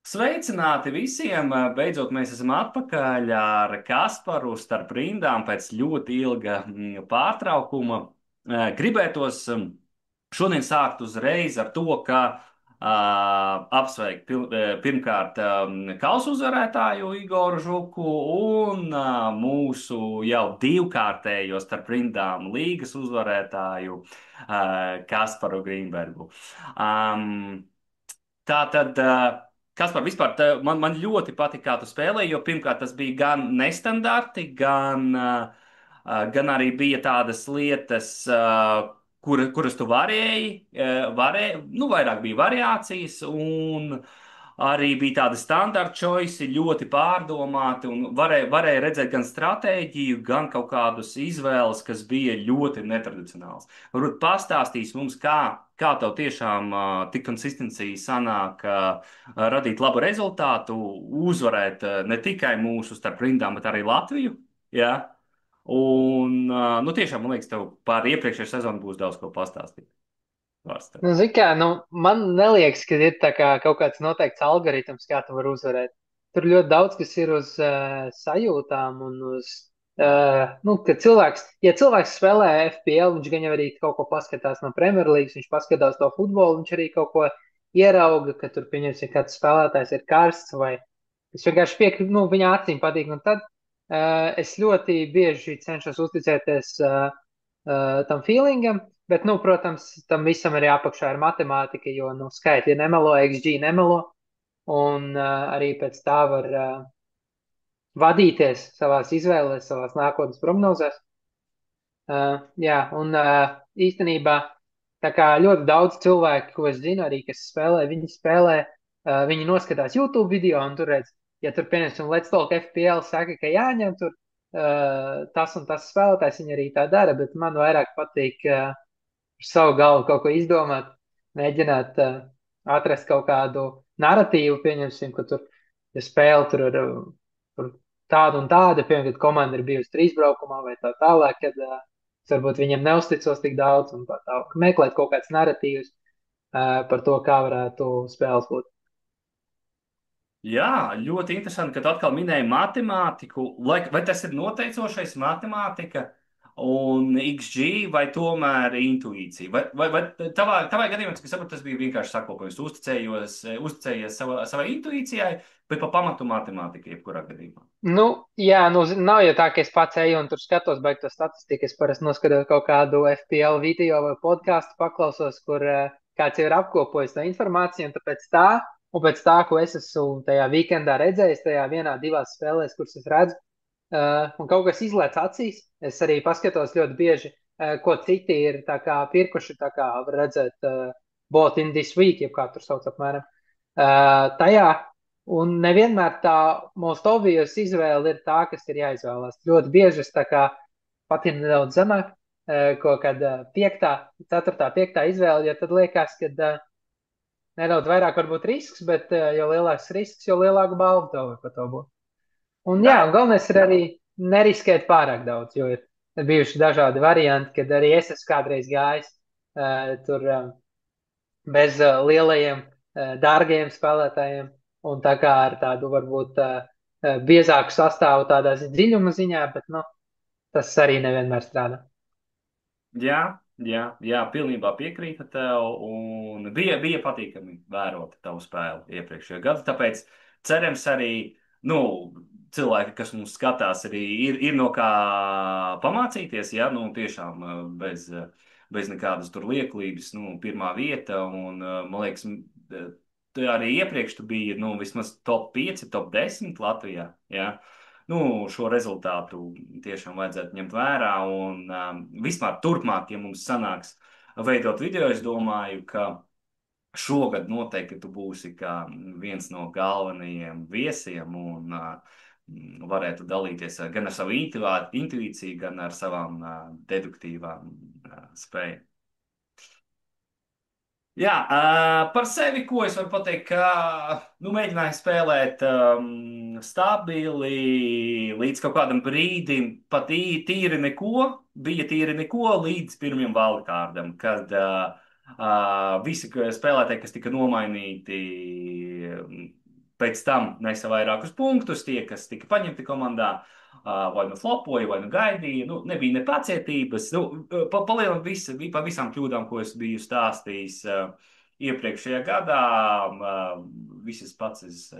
Sveicināti visiem! Beidzot, mēs esam atpakaļ ar Kasparu starp rindām pēc ļoti ilga pārtraukuma. Gribētos šodien sākt uzreiz ar to, ka apsveikt pirmkārt kausa uzvarētāju Igoru Žuku un mūsu jau divkārtējo starp rindām līgas uzvarētāju Kasparu Grīnbergu. Um, Tā tad, Kaspar, vispār man ļoti patika, kā tu spēlēji, jo pirmkārt tas bija gan nestandarti, gan arī bija tādas lietas, kuras tu varēji, nu, vairāk bija variācijas, un arī bija tādi standarta choice, ļoti pārdomāti, un varēja redzēt gan stratēģiju, gan kaut kādus izvēles, kas bija ļoti netradicionāls. Varbūt pastāstīs mums, kā tev tiešām tik konsistencija sanāk radīt labu rezultātu, uzvarēt ne tikai mūsu starp rindām, bet arī Latviju. Ja? Un, nu, tiešām, man liekas, tev par iepriekšējo sezonu būs daudz ko pastāstīt. Vārds tev. Nu, zini kā, nu, man liekas, ka ir tā kā kaut kāds noteikts algoritms, kā tu vari uzvarēt. Tur ļoti daudz kas ir uz sajūtām un uz, nu, ka cilvēks, ja cilvēks spēlē FPL, viņš gan jau arī kaut ko paskatās no Premjerlīgas, viņš paskatās to futbolu, viņš arī kaut ko ierauga, ka tur, pieņemsim, kāds spēlētājs ir karsts vai es vienkārši piekrītu, nu, viņa acīm patīk. Un tad es ļoti bieži cenšos uzticēties tam feelingam. Bet, nu, protams, tam visam arī apakšā ir matemātika, jo, nu, skaitļi nemelo, XG nemelo, un arī pēc tā var vadīties savās izvēlēs, savās nākotnes prognozēs. Jā, un īstenībā tā kā ļoti daudz cilvēku, ko es zinu, arī kas spēlē, viņi noskatās YouTube video un tur redz, ja tur, piemēram, Let's Talk FPL saka, ka jāņem tur tas un tas spēlētājs, viņi arī tā dara, bet man vairāk patīk ar savu galvu kaut ko izdomāt, mēģināt atrast kaut kādu narratīvu, pieņemsim, ka tur ja spēle tur ir tur tāda un tāda, piemēram, kad komanda ir bijusi trīsbraukumā vai tā tālāk, kad es varbūt viņiem neusticos tik daudz un tā tālāk. Meklēt kaut kāds narratīvs par to, kā varētu spēles būt. Jā, ļoti interesanti, ka tu atkal minēji matemātiku. Vai tas ir noteicošais matemātika un XG, vai tomēr intuīcija? Vai tavā gadījumā, cik es saprotu, tas bija vienkārši sakopojums. Tu uzticējies savai intuīcijai, bet pa pamatu matemātikai, jebkurā gadījumā. Nu, jā, nu, nav jau tā, ka es pats eju un tur skatos, beigtu to statistiku. Es parasti noskatos kaut kādu FPL video vai podkāstu, paklausos, kur kāds jau ir apkopojis to informāciju, un pēc tā, ko es esmu tajā weekendā redzējis, tajā vienā, divās spēlēs, kuras es redzu, un kaut kas izlaiž acīs. Es arī paskatos ļoti bieži, ko citi ir tā kā pirkuši, tā kā var redzēt, bought in this week, jeb kā tur sauc apmēram. Tajā. Un nevienmēr tā most obvious izvēle ir tā, kas ir jāizvēlās. Ļoti bieži es tā kā pat ir nedaudz zemāk, kaut kāda piektā, ceturtā, piektā izvēle, jo tad liekas, ka nedaudz vairāk varbūt risks, bet jo lielāks risks, jo lielāka balva tev var par to būt. Un jā, un galvenais ir arī neriskēt pārāk daudz, jo ir bijuši dažādi varianti, kad arī es esmu kādreiz gājis tur bez lielajiem, dārgajiem spēlētājiem. Un tā kā ar tādu varbūt biezāku sastāvu tādā dziļuma ziņā, bet nu, tas arī nevienmēr strādā. Jā, pilnībā piekrītu tev, un bija patīkami vērot tavu spēli iepriekšējā gadu, tāpēc cerams arī, nu, cilvēki, kas mums skatās, arī ir no kā pamācīties, ja, nu, tiešām bez nekādas tur liekulības, nu, pirmā vieta, un, man liekas, arī iepriekš tu biji, nu, vismaz top 5, top 10 Latvijā, ja. Nu, šo rezultātu tiešām vajadzētu ņemt vērā. Un vispār turpmāk, ja mums sanāks veidot video, es domāju, ka šogad noteikti tu būsi kā viens no galvenajiem viesiem un varētu dalīties gan ar savu intuīciju, gan ar savām deduktīvām spējām. Jā, par sevi, ko es varu pateikt, ka nu, mēģināju spēlēt stabili līdz kaut kādam brīdim, pat tīri neko, bija tīri neko līdz pirmiem wildcardam, kad visi spēlētāji, kas tika nomainīti, pēc tam nesa vairākus punktus, tie, kas tika paņemti komandā, vai nu flopoja, vai nu gaidīja, nu, nebija nepacietības, nu, palielam pa visām kļūdām, ko es biju stāstījis iepriekšējā gadā, visas pats es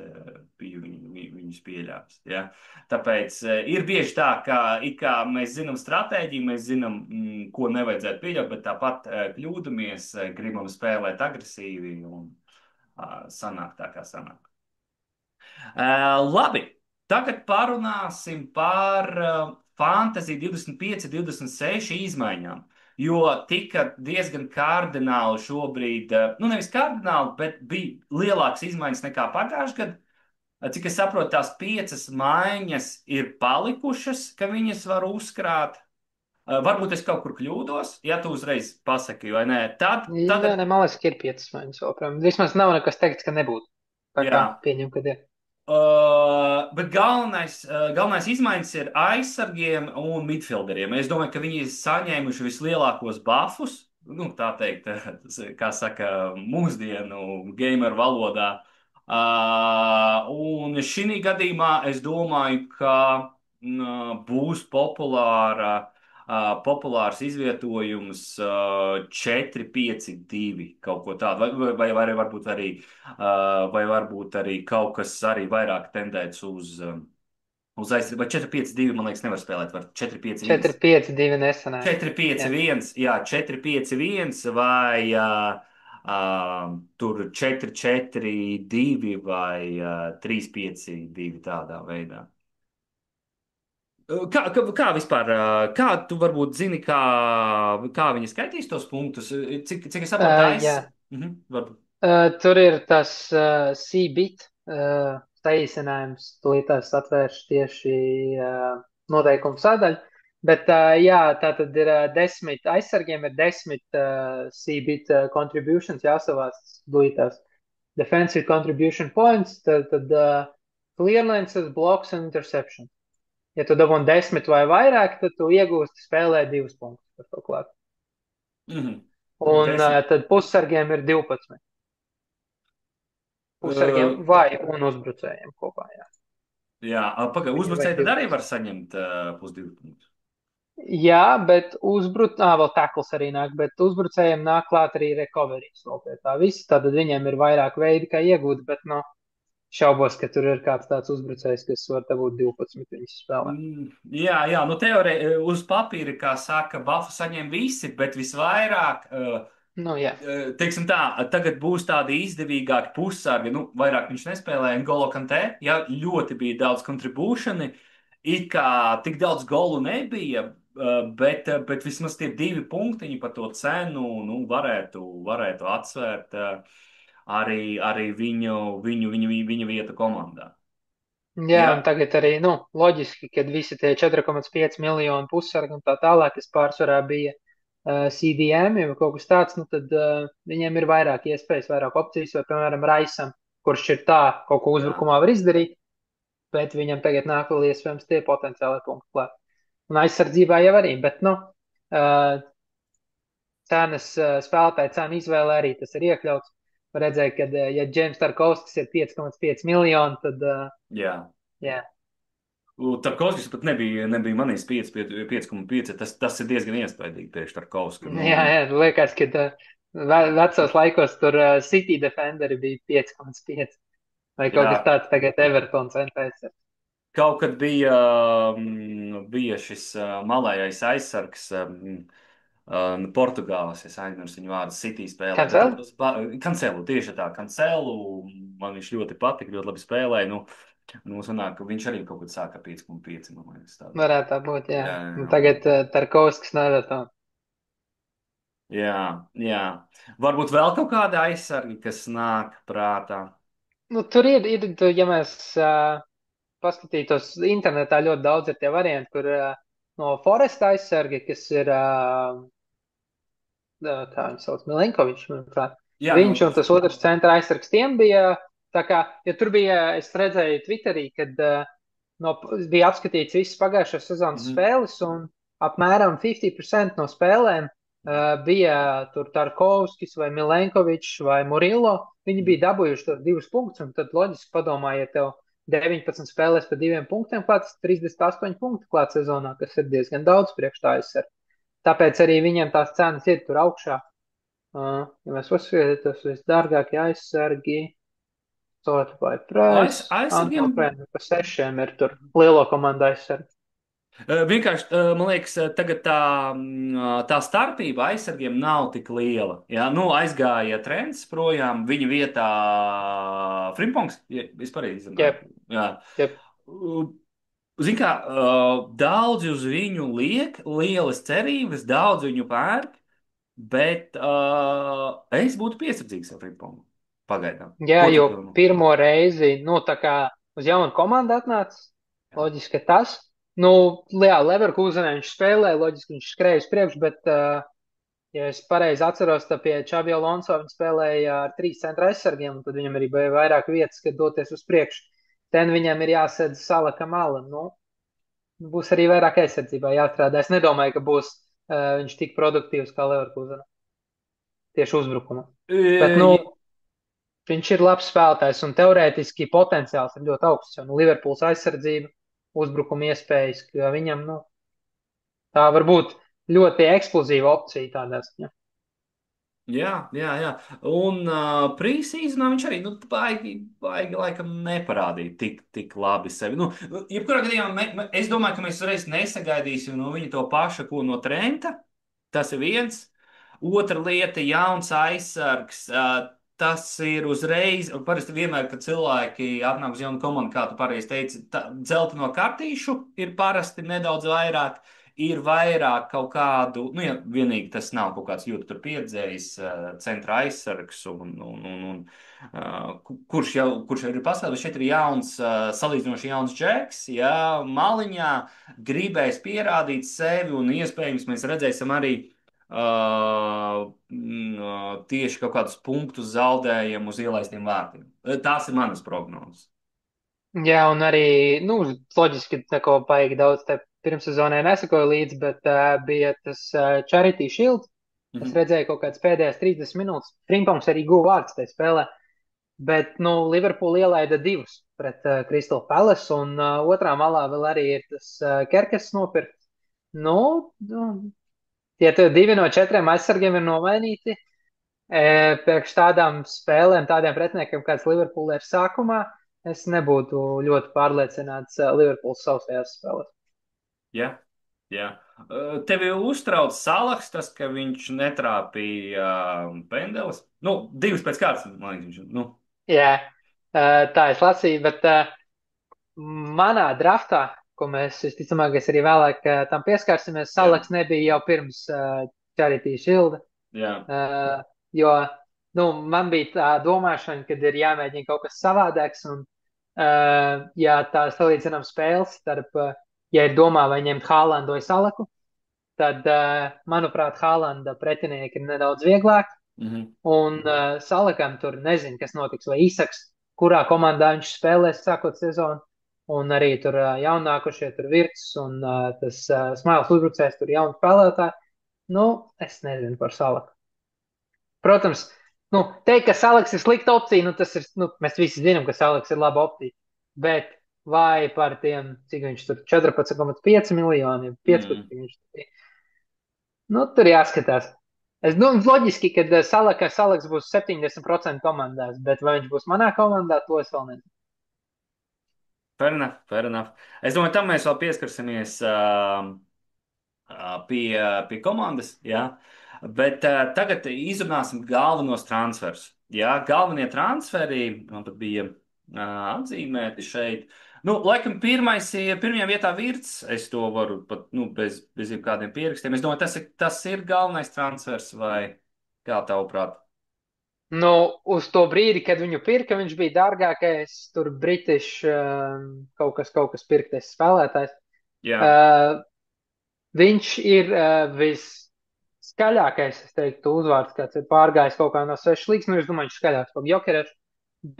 biju viņus pieļāvis, ja. Tāpēc ir bieži tā, ka it kā mēs zinām stratēģiju, mēs zinām, ko nevajadzētu pieļaut, bet tāpat kļūdamies, gribam spēlēt agresīvi un sanāk tā, kā sanāk. Labi, tagad parunāsim par Fantasy 25, 26 izmaiņām. Jo tika diezgan kardināli šobrīd, nu nevis kardināli, bet bija lielākas izmaiņas nekā pagājušajā gadā. Cik es saprotu, tās 5 maiņas ir palikušas, ka viņas var uzkrāt. Varbūt es kaut kur kļūdos, ja tu uzreiz pasaki, vai nē. Nē, nē, man liekas, ka ir 5 maiņas joprojām. Vismaz nav nekas teikts, ka nebūtu. Tā kā Jā. pieņem, ka ir. Bet galvenais izmaiņas ir aizsargiem un midfielderiem. Es domāju, ka viņi ir saņēmuši vislielākos buffus, nu, tā teikt, kā saka, mūsdienu gameru valodā. Un šī gadījumā es domāju, ka būs populārs izvietojums 4-5-2, kaut ko tādu, vai varbūt arī vai varbūt arī kaut kas arī vairāk tendēts uz aizsardzību. Vai 4-5-2, man liekas, nevar spēlēt. Var 4-5-1. 4-5-2 nesanāk. 4-5-1, jā, 4-5-1 vai tur 4-4-2 vai 3-5-2 tādā veidā. Kā vispār, kā tu varbūt zini, kā viņi skaitīs tos punktus? Cik es saprotu, Jā. Varbūt. Tur ir tas C-bit saīsinājums, tūlītās atvērš tieši noteikumu sadaļu. Bet jā, tā tad ir 10 aizsargiem, ir 10 C-bit contributions jāsavāc tūlītās. Defensive contribution points, tad clearances, blocks un interception. Ja tu dabūni 10 vai vairāk, tad tu iegūsti spēlē 2 punktus par to klāt. Un tad pussargiem ir 12. Pussargiem vai un uzbrucējiem kopā, jā. Jā, pagaid, uzbrucēji tad arī var saņemt +2 punktus. Jā, bet vēl tackles arī nāk, bet uzbrucējiem nāk klāt arī recoveries vēl pie tā viss. Tātad viņiem ir vairāk veidi, kā iegūt, bet, nu, šaubos, ka tur ir kāds tāds uzbrucējs, kas var dabūt 12 viņas spēlē. Jā, nu teorētiski uz papīra, kā saka, buffu saņem visi, bet visvairāk, teiksim tā, tagad būs tādi izdevīgāki pussargi, nu, vairāk viņš nespēlēja N'Golo Kanté, ja ļoti bija daudz contributioni, it kā tik daudz golu nebija, bet vismaz tie 2 punktiņi par to cenu, nu, varētu atsvērt arī viņa vietu komandā. Jā, un tagad arī, nu, loģiski, kad visi tie 4,5 miljoni pussargi un tā tālāk, kas pārsvarā bija CDM vai kaut kas tāds, nu, tad viņiem ir vairāk iespējas, vairāk opcijas, vai, piemēram, Raisam, kurš ir tā, kaut ko uzbrukumā var izdarīt, bet viņam tagad nāk vēl iespējams tie potenciāli punkti klāt. Un aizsardzībā jau arī, bet, nu, spēlētāja cenu izvēle arī tas ir iekļauts. Redzēju, ka, ja Džeims Tarkovskis ir 5,5 miljoni, tad. Jā. Tarkovskis pat nebija manīs 5,5. Tas ir diezgan iespaidīgi priekš Tarkovska. Jā, liekas, ka vecos laikos tur City Defenderi bija 5,5. Vai kaut kas tāds tagad Evertons NPS. Kaut kad bija šis malējais aizsargs. Portugāles, es aizmirsu viņu vārdu, City spēlē. Kancelu, tieši tā, Kancelu, man viņš ļoti patika, ļoti labi spēlēja, nu sanāk, ka viņš arī kaut kad sāka 5,5, man liekas. Varētu tā būt, jā. Tagad Tarkovskis nevētā. Jā. Varbūt vēl kaut kāda aizsargi, kas nāk prātā? Nu, tur ir, ja mēs paskatītos internetā, ļoti daudz ir tie varianti, kur no Foresta aizsargi, kas ir kā viņš sauc, Milenkovičs, manuprāt. Viņš un tas otrs centra aizsargs tiem bija, tā kā, ja tur bija, es redzēju Twitterī, kad bija apskatīts visas pagājušās sezonas spēles, un apmēram 50% no spēlēm Bija tur Tarkovskis vai Milenkovičs vai Murillo. Viņi Mhm. bija dabūjuši tur 2 punktus, un tad loģiski padomā, ja tev 19 spēlēs pa 2 punktiem klāts, 38 punkti klāt sezonā, kas ir diezgan daudz priekš tā aizsardz. Tāpēc arī viņiem tās cenas ir tur augšā. Ja mēs paskatītos, tas visdārgākie aizsargi, Spotify Price, Aizsargiem Antofēna pa 6 ir tur lielo komandu aizsargi. vienkārši, man liekas, tagad tā starpība aizsargiem nav tik liela. Jā, nu, aizgāja trends projām, viņa vietā Frimpongs, ja es pareizi Jep, zinu. Jā. jep. Zini, kā daudzi uz viņu liek, lielas cerības, daudz viņu pērk, bet es būtu piesardzīgs ar Frimpongu. Pagaidām. Jā, Ko tu jo domā? pirmo reizi, nu, tā kā uz jaunu komandu atnācis, Jā. loģiski, ka tas, nu, jā, Leverkusenē viņš spēlē, loģiski viņš skrēja uz priekšu, bet, ja es pareizi atceros, tad pie Čabi Alonso viņš spēlēja ar 3 centra aizsargiem, un tad viņam arī bija vairāk vietas, kad doties uz priekšu. Ten viņam ir jāsēdz Salaka mala, nu, būs arī vairāk aizsardzībā jāstrādā. Es nedomāju, ka būs viņš tik produktīvs kā Leverkusenā, tieši uzbrukumā. Bet, nu, E, viņš ir labs spēlētājs un teorētiski potenciāls ir ļoti augsts. Jo nu, Liverpools aizsardzība, uzbrukuma iespējas, ka viņam nu, tā var būt ļoti eksplozīva opcija tādās. Ja. Jā, jā, jā. Un prīsīzonā viņš arī, nu, baigi laikam neparādīja tik labi sevi. Jebkurā gadījumā es domāju, ka mēs uzreiz nesagaidīsim no viņa to pašu, ko no Trenta. Tas ir viens. Otra lieta, jauns aizsargs. Tas ir uzreiz, un parasti vienmēr, kad cilvēki atnāk uz jaunu komandu, kā tu pareizi teici, dzelteno kartīšu ir parasti nedaudz vairāk. Ir vairāk kaut kādu, nu, ja vienīgi tas nav kaut kāds jūtas tur pieredzējis, centra aizsargs, kurš jau ir paspēlējis. Šeit ir jauns, salīdzinoši jauns džeks, ja maliņā gribēs pierādīt sevi, un iespējams mēs redzēsim arī tieši kaut kādus punktus zaudējumu uz ielaistiem vārtiem. Tās ir manas prognozes. Jā, un arī, nu, loģiski, neko baigi daudz te pirmssezonē nesakoju līdzi, bet bija tas Charity Shield. Es Mhm. redzēju kaut kādas pēdējās 30 minūtes. Frimpongs arī guva vārds tajā spēlē. Bet, nu, Liverpool ielaida 2 pret Crystal Palace, un otrā malā vēl arī ir tas Kerkes nopirkt. Nu, ja tev 2 no 4 aizsargiem ir nomainīti, priekš tādām spēlēm, tādiem pretiniekiem, kāds Liverpool ir sākumā, es nebūtu ļoti pārliecināts Liverpools savstajās spēlēs. Jā, jā. Tevi uztrauc Salahs, tas, ka viņš netrāpīja pendeles. Nu, divas pēc kārtas, man liekas, viņš. Nu. Jā, tā es lasīju, bet manā draftā, ko mēs visticamāk arī vēlāk tam pieskārsimies, Jā, Salaks nebija jau pirms Charity Shield. jā. Jo nu, man bija tā domāšana, ka ir jāmēģina kaut kas savādāks. Un, ja tā salīdzinām spēles starp, ja ir domā, vai ņemt Haalandu vai Salaku, tad, manuprāt, Haalanda pretinieki ir nedaudz vieglāk. Mhm. Un Salakam tur nezinu, kas notiks, vai Isaks, kurā komandā viņš spēlēs sākot sezonu. Un arī tur jaunākušie tur Virts un tas Smails uzbrucējs tur jauni spēlētāji. Nu, es nezinu par Salaku. Protams, nu, teikt, ka Salaks ir slikta opcija, nu, tas ir, nu, mēs visi zinām, ka Salaks ir laba opcija. Bet vai par tiem, cik viņš tur 14,5 miljoniem, 15 Mm. viņš tur ir, nu, tur jāskatās. Es domāju, loģiski, ka Salaks būs 70% komandās, bet vai viņš būs manā komandā, to es vēl nezinu. Fair enough, fair enough. Es domāju, tam mēs vēl pieskarsimies pie komandas. Jā. Bet tagad izrunāsim galvenos transferus. Jā, galvenie transferi man pat bija atzīmēti šeit. Nu, laikam, pirmajā vietā Virts. Es to varu pat bez jebkādiem pierakstiem. Es domāju, tas ir galvenais transfers vai kā tavuprāt? Nu, uz to brīdi, kad viņu pirka, viņš bija dārgākais, tur British kaut kas pirktais spēlētājs. Jā. Uh, Viņš ir viskaļākais, es teiktu, uzvārds, kāds ir pārgājis kaut kā no 6 līgas. Nu, es domāju, viņš ir skaļāks par Jokeru.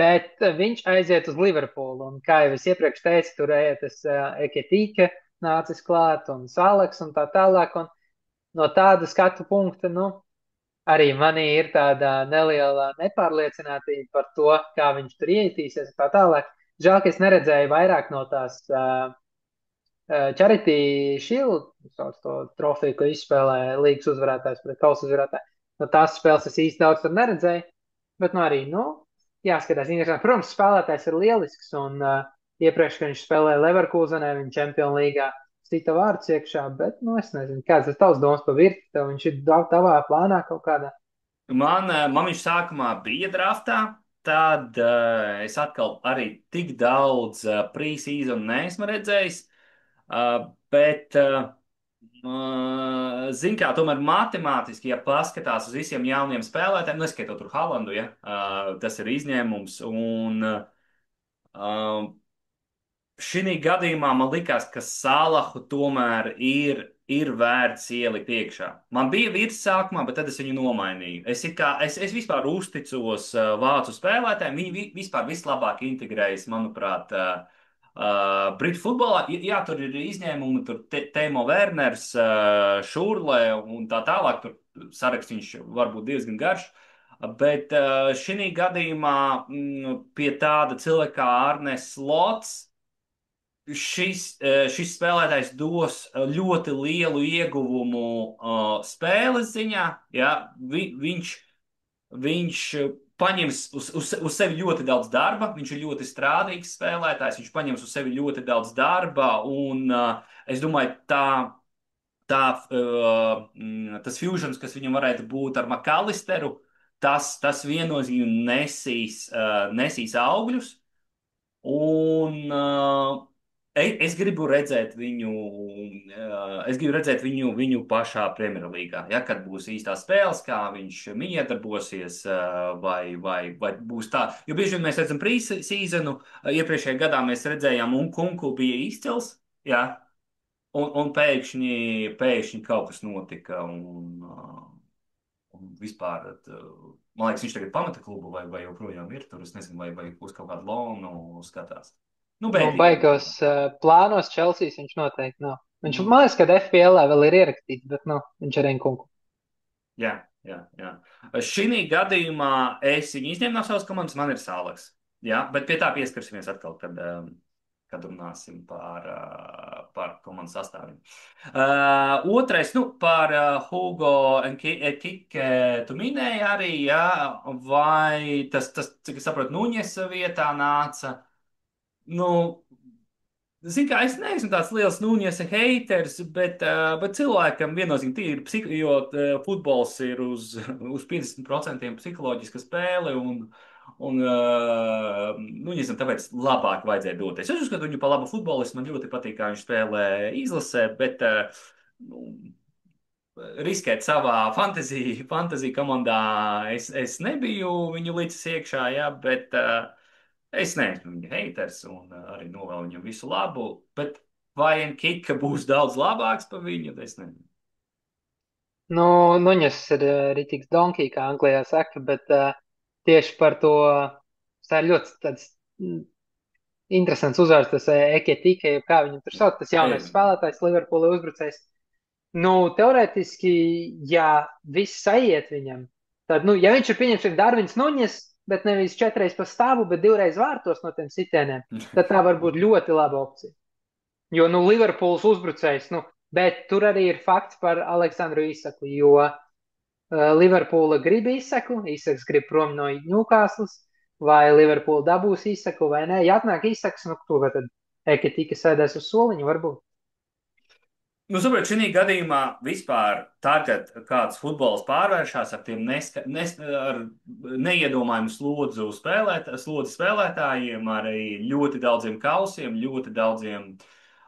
Bet viņš aiziet uz Liverpoolu. Un, kā jau es iepriekš teicu, tur tas Eketīke nācis klāt un Salaks un tā tālāk. Un, no tāda skatu punkta, nu, arī manī ir tāda neliela nepārliecinātība par to, kā viņš tur ietīsies un tā tālāk. Žēl, ka es neredzēju vairāk no tās Charity Shield, sauc to trofeju, ko izspēlē līgas uzvarētājs pret kausa uzvarētāju. No tās spēles es īsti daudz tur neredzēju, bet nu arī, nu, jāskatās. Interesanti. Protams, spēlētājs ir lielisks un iepriekš, kad viņš spēlēja Leverkusenē, viņa Čempionu līgā cita vārds iekšā, bet, nu, es nezinu, kāds ir tavs domas par virti, tev viņš ir tavā plānā kaut kādā. Man viņš sākumā bija draftā, tad es atkal arī tik daudz pre-season neesmu redzējis. Bet, zin kā, tomēr matemātiski, ja paskatās uz visiem jauniem spēlētājiem, neskaitot tur Halandu, ja, tas ir izņēmums. Un šī gadījumā man likās, ka Salahu tomēr ir vērts ielikt iekšā. Man bija virs sākumā, bet tad es viņu nomainīju. Es vispār uzticos vācu spēlētājiem. Viņi vispār vislabāk integrējas, manuprāt, Britu futbolā. Jā, tur ir izņēmumi, tur Teimo Werners, Šurle un tā tālāk. Tur saraksts viņš var būt diezgan garš. Bet šī gadījumā pie tāda cilvēka kā Arnes Slots šis spēlētājs dos ļoti lielu ieguvumu spēles ziņā. Ja? Viņš paņems uz sevi ļoti daudz darba, viņš ir ļoti strādīgs spēlētājs, viņš paņems uz sevi ļoti daudz darba, un es domāju, tas fusions, kas viņam varētu būt ar Makalisteru, tas viennozīmīgi nesīs augļus. Un es gribu redzēt viņu, viņu pašā Premjerlīgā. Ja, kad būs īstās spēles, kā viņš miedarbosies, vai būs tā. Jo bieži vien mēs redzam pre-seasonu, iepriekšējā gadā mēs redzējām, un Kunku bija izcils, ja, un pēkšņi kaut kas notika. Un vispār, man liekas, viņš tagad pameta klubu vai joprojām ir tur. Es nezinu, vai uz kaut kādu lonu skatās. Nu, Nu, bēdīgi. baigos plānos Chelsea viņš noteikti nav. Viņš, Nu, man liekas, ka FPL vēl ir ierakstīts, bet, nu, viņš ir Enkunku. jā, jā, jā. Šī gadījumā es viņu izņēmu no savas komandas, man ir Sālaks. Jā, bet pie tā pieskarsimies atkal, kad runāsim par komandas sastāviem. Otrais, nu, par Hugo Ekike tu minēji arī, jā, vai cik es saprotu, Nuņes vietā nāca. Nu, zini, kā es neesmu tāds liels Nūņas haters, bet cilvēkam viennozīmīgi tīri, jo futbols ir uz 50% psiholoģiska spēle, un Nūņasam tāpēc labāk vajadzēja doties. Es uzskatu viņu par labu futbolistu, man ļoti patīk, kā viņš spēlē izlasē, bet nu, riskēt savā fantasy komandā es nebiju viņu līdz iekšā, jā, bet es neesmu viņa haters un arī novēlu viņam visu labu, bet vai Nkika būs daudz labāks par viņu, es nezinu. Nu, Nuņas ir rītīgs donkey, kā Anglijā saka, bet tieši par to tā ir ļoti tāds interesants uzvārds, tas Eketika, kā viņu tur sauc, tas jaunais Ei, spēlētājs, Liverpoola uzbrucējs. Nu, teorētiski, ja viss aiziet viņam, tad, nu, ja viņš ir pieņemts Darvins Nuņas, bet nevis 4 pa stāvu, bet 2 vārtos no tiem sitieniem, tad tā var būt ļoti laba opcija. Jo, nu, Liverpools uzbrucējs, nu, bet tur arī ir fakts par Aleksandru Īsaku, jo Liverpoola grib Īsaku, Īsaks grib prom no Newcastles, vai Liverpoola dabūs Īsaku vai nē. Ja atnāk Īsaks, nu, to tad Eketika sēdēs uz soliņa, varbūt. Nu, saprotu, šī gadījumā vispār tagad kāds futbols pārvēršas ar tiem ar neiedomājumu slodzi spēlētājiem, arī ļoti daudziem kausiem,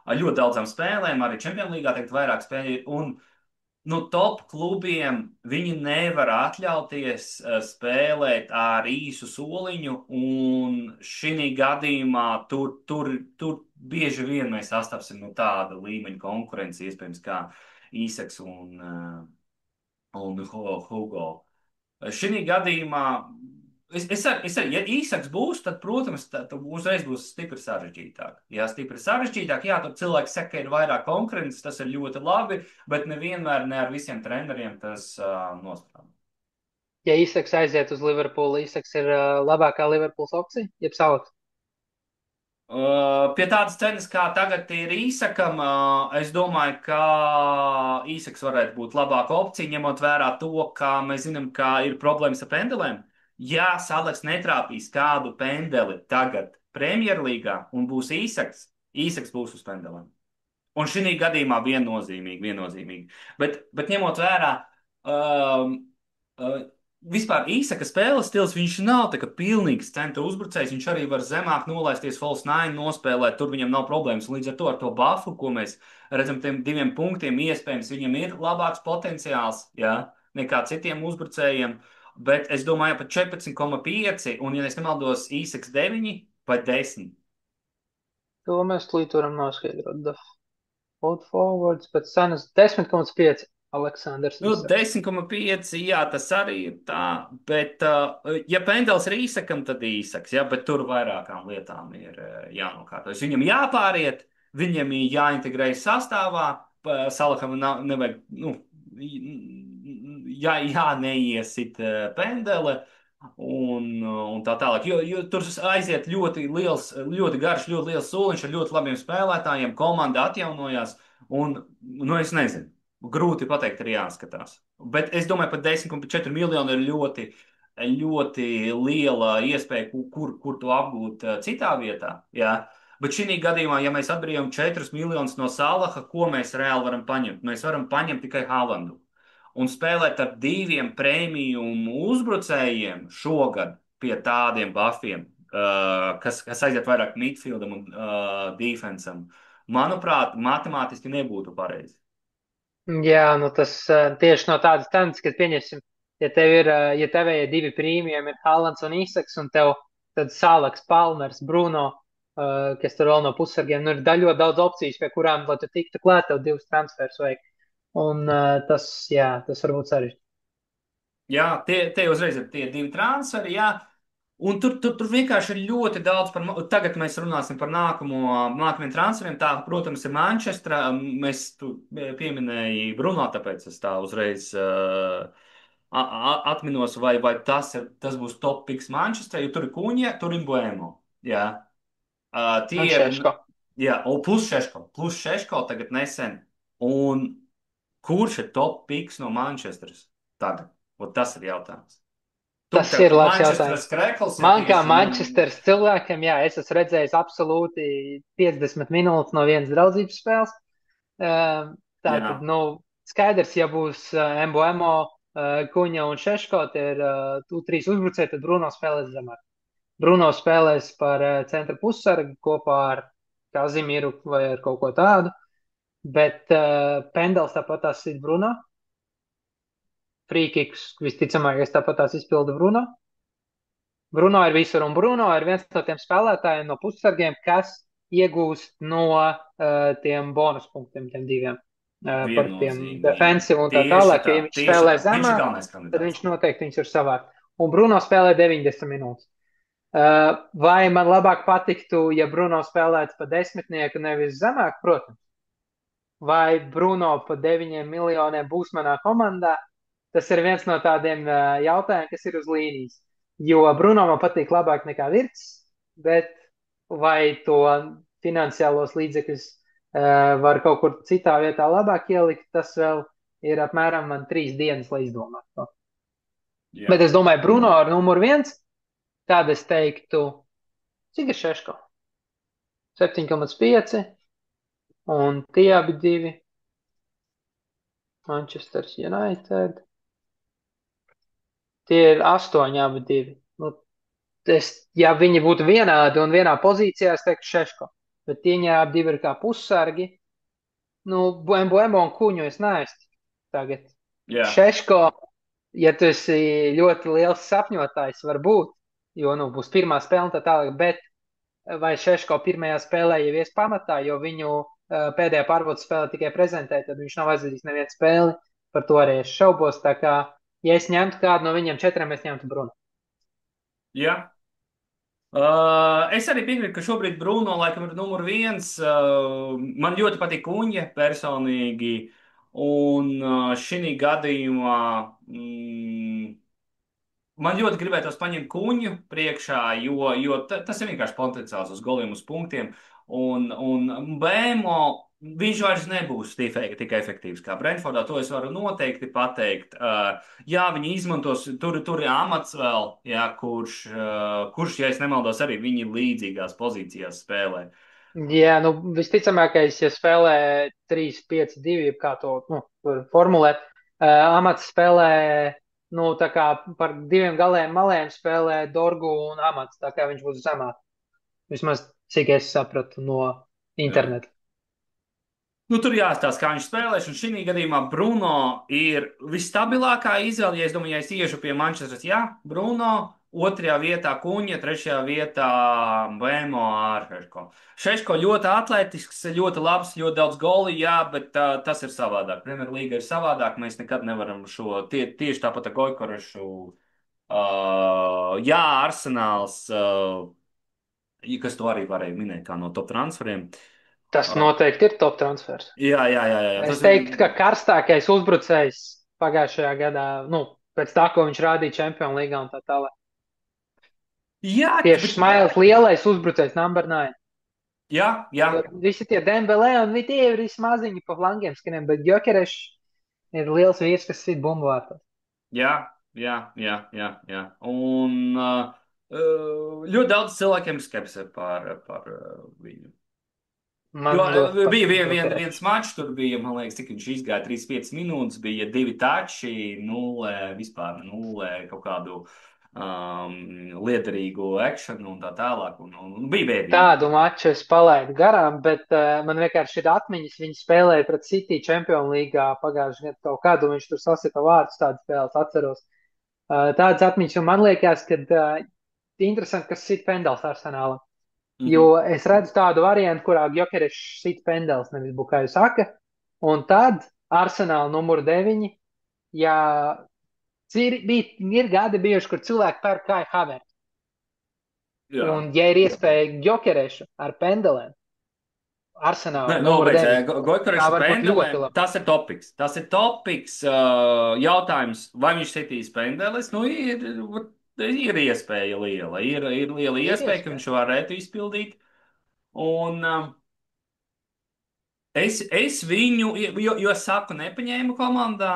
ar ļoti daudzām spēlēm, arī Champions League teikt vairāk spēļu. Un nu, top klubiem viņi nevar atļauties spēlēt ar īsu soliņu, un šī gadījumā tur bieži vien mēs sastapsim no tāda līmeņa konkurence, iespējams, kā Īsaks un Hugo. Šī gadījumā Ja īsāks būs, tad, protams, tad uzreiz būs stipri sarežģītāk. Jā, stipri sarežģītāk, jā, tur cilvēki saka, ka ir vairāk konkurences, tas ir ļoti labi, bet nevienmēr ne ar visiem treneriem tas nostrādā. Ja Īsaks aiziet uz Liverpoolu, Īsaks ir labākā Liverpools opcija, jeb Salaks. Pie tādas cenas, kā tagad ir īsakam, es domāju, ka īsaks varētu būt labāka opcija, ņemot vērā to, ka mēs zinām, ka ir problēmas ar pendelēm. Ja Salaks netrāpīs kādu pendeli tagad Premjerlīgā un būs īsaks, īsaks būs uz pendelēm. Un šī gadījumā viennozīmīgi. Bet ņemot vērā, um, uh, vispār īsaka spēles stils, viņš nav tā kā pilnīgs centra uzbrucējs. Viņš arī var zemāk nolaisties, false nine nospēlēt, tur viņam nav problēmas. Līdz ar to buffu, ko mēs redzam, tiem 2 punktiem, iespējams, viņam ir labāks potenciāls, jā, nekā citiem uzbrucējiem. Bet es domāju, pat 14,5 un, ja es nemaldos, īsaks 9 vai 10. To mēs tūlīt varam noskaidrot. The Foot Forwards, pēc cenas 10,5 Aleksandrs Nu, Īsaks. 10,5, jā, tas arī ir tā, bet, ja pendels ir īsakam, tad īsaks, jā, bet tur vairākām lietām ir jānokārtojas. Viņam jāpāriet, viņam ir jāintegrējas sastāvā, Salaham nevajag, nu, jāneiesit pendele un tā tālāk, jo tur aiziet ļoti liels, ļoti garš, ļoti liels soliņš ar ļoti labiem spēlētājiem, komanda atjaunojās, un, nu, es nezinu. Grūti pateikt, ir jāskatās. Bet es domāju, ka 10,4 miljoni ir ļoti, ļoti liela iespēja, kur to apgūt citā vietā. Jā. Bet šī gadījumā, ja mēs atbrīvojam 4 miljonus no Salaha, ko mēs reāli varam paņemt? Mēs varam paņemt tikai Haalandu. Un spēlēt ar 2 prēmiju uzbrucējiem šogad pie tādiem buffiem, kas aiziet vairāk midfieldam un defensam, manuprāt, matemātiski nebūtu pareizi. Jā, nu tas tieši no tādas cenas, ka pieņemsim, ja tev ir 2 prīmijumi, ir Haalands un Īsaks, un tev tad Salaks, Palmers, Bruno, kas tur vēl no pussargiem, nu ir daļot daudz opcijas, pie kurām, lai tu tiktu klāt, tev 2 transfers vajag. Un tas var būt sarežģīti. Jā, tie uzreiz ir tie 2 transferi, jā. Un tur vienkārši ir ļoti daudz par. Tagad mēs runāsim par nākamajiem transferiem. Tā, protams, ir Manchestra. Mēs tu pieminēji Bruno, tāpēc es tā uzreiz atminos, vai tas būs top picks Manchestra, jo tur ir Kuņa, tur ir Buemo. Jā. Tie Un ir. Šeško. Jā, un plus Šeško tagad nesen. Un kurš ir top picks no Manchestras tagad? Ot tas ir jautājums. Tu Tas tev ir labs Manchesteras jautājums. krekls ir Man kā tieši, nu, Manchesteras cilvēkam, jā, es esmu redzējis absolūti 50 minūtes no vienas draudzības spēles. jā, Tātad, nu, skaidrs, ja būs Mbuemo, Kuņa un Šeško, tie ir trīs uzbrucēji, tad Bruno spēlēs zemāk. Bruno spēlēs par centra pussargu kopā ar Kazimiru vai ar kaut ko tādu, bet Pendels tāpat tās ir Bruno. Frīkiks visticamākais tāpat tās izpilda Bruno. Bruno ir visur, un Bruno ir viens no tiem spēlētājiem no pussargiem, kas iegūst no tiem bonus punktiem, tiem 2. Par tiem viennozīmīgi. defensīvu un tā Tieši tālāk. tā, Ja viņš tieši spēlē tā. Viņš ir zemāk, galvenais tad kandidāts. viņš noteikti viņus ir savākt. Un Bruno spēlē 90 minūtes. Vai man labāk patiktu, ja Bruno spēlētu pa 10, nevis zemāk? Protams. Vai Bruno pa 9 miljoniem būs manā komandā? Tas ir viens no tādiem jautājumiem, kas ir uz līnijas. Jo Bruno man patīk labāk nekā Virts, bet vai to finansiālos līdzekļus var kaut kur citā vietā labāk ielikt, tas vēl ir apmēram man 3 dienas, lai izdomātu to. Jā. Bet es domāju, Bruno ar numuru 1, tad es teiktu, cik ir Šeško? 7,5 un tie abi 2 Manchester United. Tie ir 8 abi 2. Nu, ja viņi būtu vienādi un vienā pozīcijā, es teiktu Šeško. Bet tie abi ir kā pussargi. Nu, Buemo un Kuņu es neesmu tagad. Jā. Šeško, ja tu esi ļoti liels sapņotājs, varbūt, jo nu, būs pirmā spēle un tā tālāk, bet vai Šeško pirmajā spēlē jau ies pamatā, jo viņu pēdējā pārbaudas spēle tikai prezentē, tad viņš nav aizvadījis nevienu spēli. Par to arī es šaubos. Tā kā, ja es ņemtu kādu no viņiem 4, es ņemtu Bruno. Jā. Es arī piekrītu, ka šobrīd Bruno laikam ir numur viens. Man ļoti patīk Kuņģa personīgi. Un šī gadījumā man ļoti gribētos paņemt kuņu priekšā, jo tas ir vienkārši potenciāls uz goliem, uz punktiem. Un Bēmo, viņš vairs nebūs tik efektīvs kā Brentfordā. To es varu noteikti pateikt. Jā, viņi izmantos, tur ir amats vēl, jā, kurš, ja es nemaldos, arī viņi līdzīgās pozīcijās spēlē. Jā, nu, visticamākais, ja spēlē 3-5-2, jeb kā to var formulēt, amats spēlē, nu, tā kā par diviem galiem maliem spēlē Dorgu un amats, tā kā viņš būs zemāk. Vismaz, cik es sapratu no Jā. interneta. Nu, tur jāstāsta, kā viņš spēlēs. Un šī gadījumā Bruno ir visstabilākā izvēle. Ja es domāju, ja es iešu pie Manchesteras, jā, Bruno, otrajā vietā Kuņa, trešajā vietā Bēmo ar Šeško. Šeško ļoti atletisks, ļoti labs, ļoti daudz goli, jā, bet tas ir savādāk. Premjerlīga ir savādāk. Mēs nekad nevaram tieši tāpat ar Goikorešu. Jā, Arsenāls, kas to arī varēja minēt kā no top transferiem. Tas Uh, noteikti ir top transfers. jā. Es Tas ir. teiktu, ka karstākais uzbrucējs pagājušajā gadā, nu, pēc tā, ko viņš rādīja Champions League un tā tālāk. Jā, Tieši bet, Smailis lielais uzbrucējs, number 9. jā, Jo visi tie Dembele un viņi tie ir visi maziņi pa flangiem skrien, bet Gjokerešs ir liels vīrs, kas sit bumbvārtos. jā, jā. Un ļoti daudz cilvēkiem ir skepse par viņu. Jo Man ļoti bija patīk viens Gjokerešs. mačs, tur bija, man liekas, cik viņš izgāja 3-5 minūtes, bija 2 tači, 0, vispār 0 kaut kādu liederīgu akciju un tā tālāk. Un bija bēdīgi. Tādu maču es palaidu garām, bet man vienkārši ir atmiņas. Viņi spēlēja pret City Champions League pagājušajā gadā kaut kādu, un viņš tur sasita vārdus, tādas spēles atceros. Tādas atmiņas, un man liekas, ka interesanti, kas sit pendels Arsenālam. Jo Mhm. es redzu tādu variantu, kurā Gjokerešs sit pendels, nevis Bukayo Saka, un tad Arsenāla numur 9, ja ir gadi bijuši, kur cilvēki pērk Kai Havertz. Jā. Un, ja ir iespēja Gjokerešu ar pendelēm, Nē, Arsenāla numur nobeidz. 9, tā Goikareša var būt ļoti pendelēm. labi. Tas ir topiks. Jautājums, vai viņš sitīs pendelis? Nu, ir iespēja liela. Ir liela Ir iespēja, ka iespēja. viņš varētu izpildīt. Un es viņu, jo saku, nepaņēmu komandā,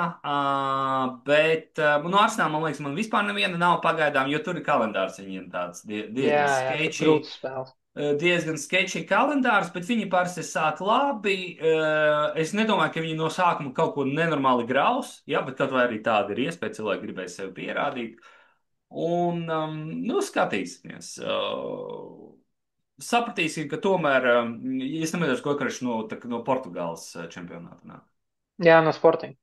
bet no Arsenāla, man liekas, man vispār neviena nav pagaidām, jo tur ir kalendārs viņiem tāds diezgan Jā, tur sketchy. grūts spēles. Diezgan sketchy kalendārs, bet viņi parasti sāk labi. Es nedomāju, ka viņi no sākuma kaut ko nenormāli graus, jā, bet kaut vai arī tāda ir iespēja, cilvēki gribēs sevi pierādīt. Un, nu, skatīsimies. Sapratīsim, ka tomēr, ja es nemanīšu, ko karš no Portugāles čempionāta nāk. Jā, no Sporting.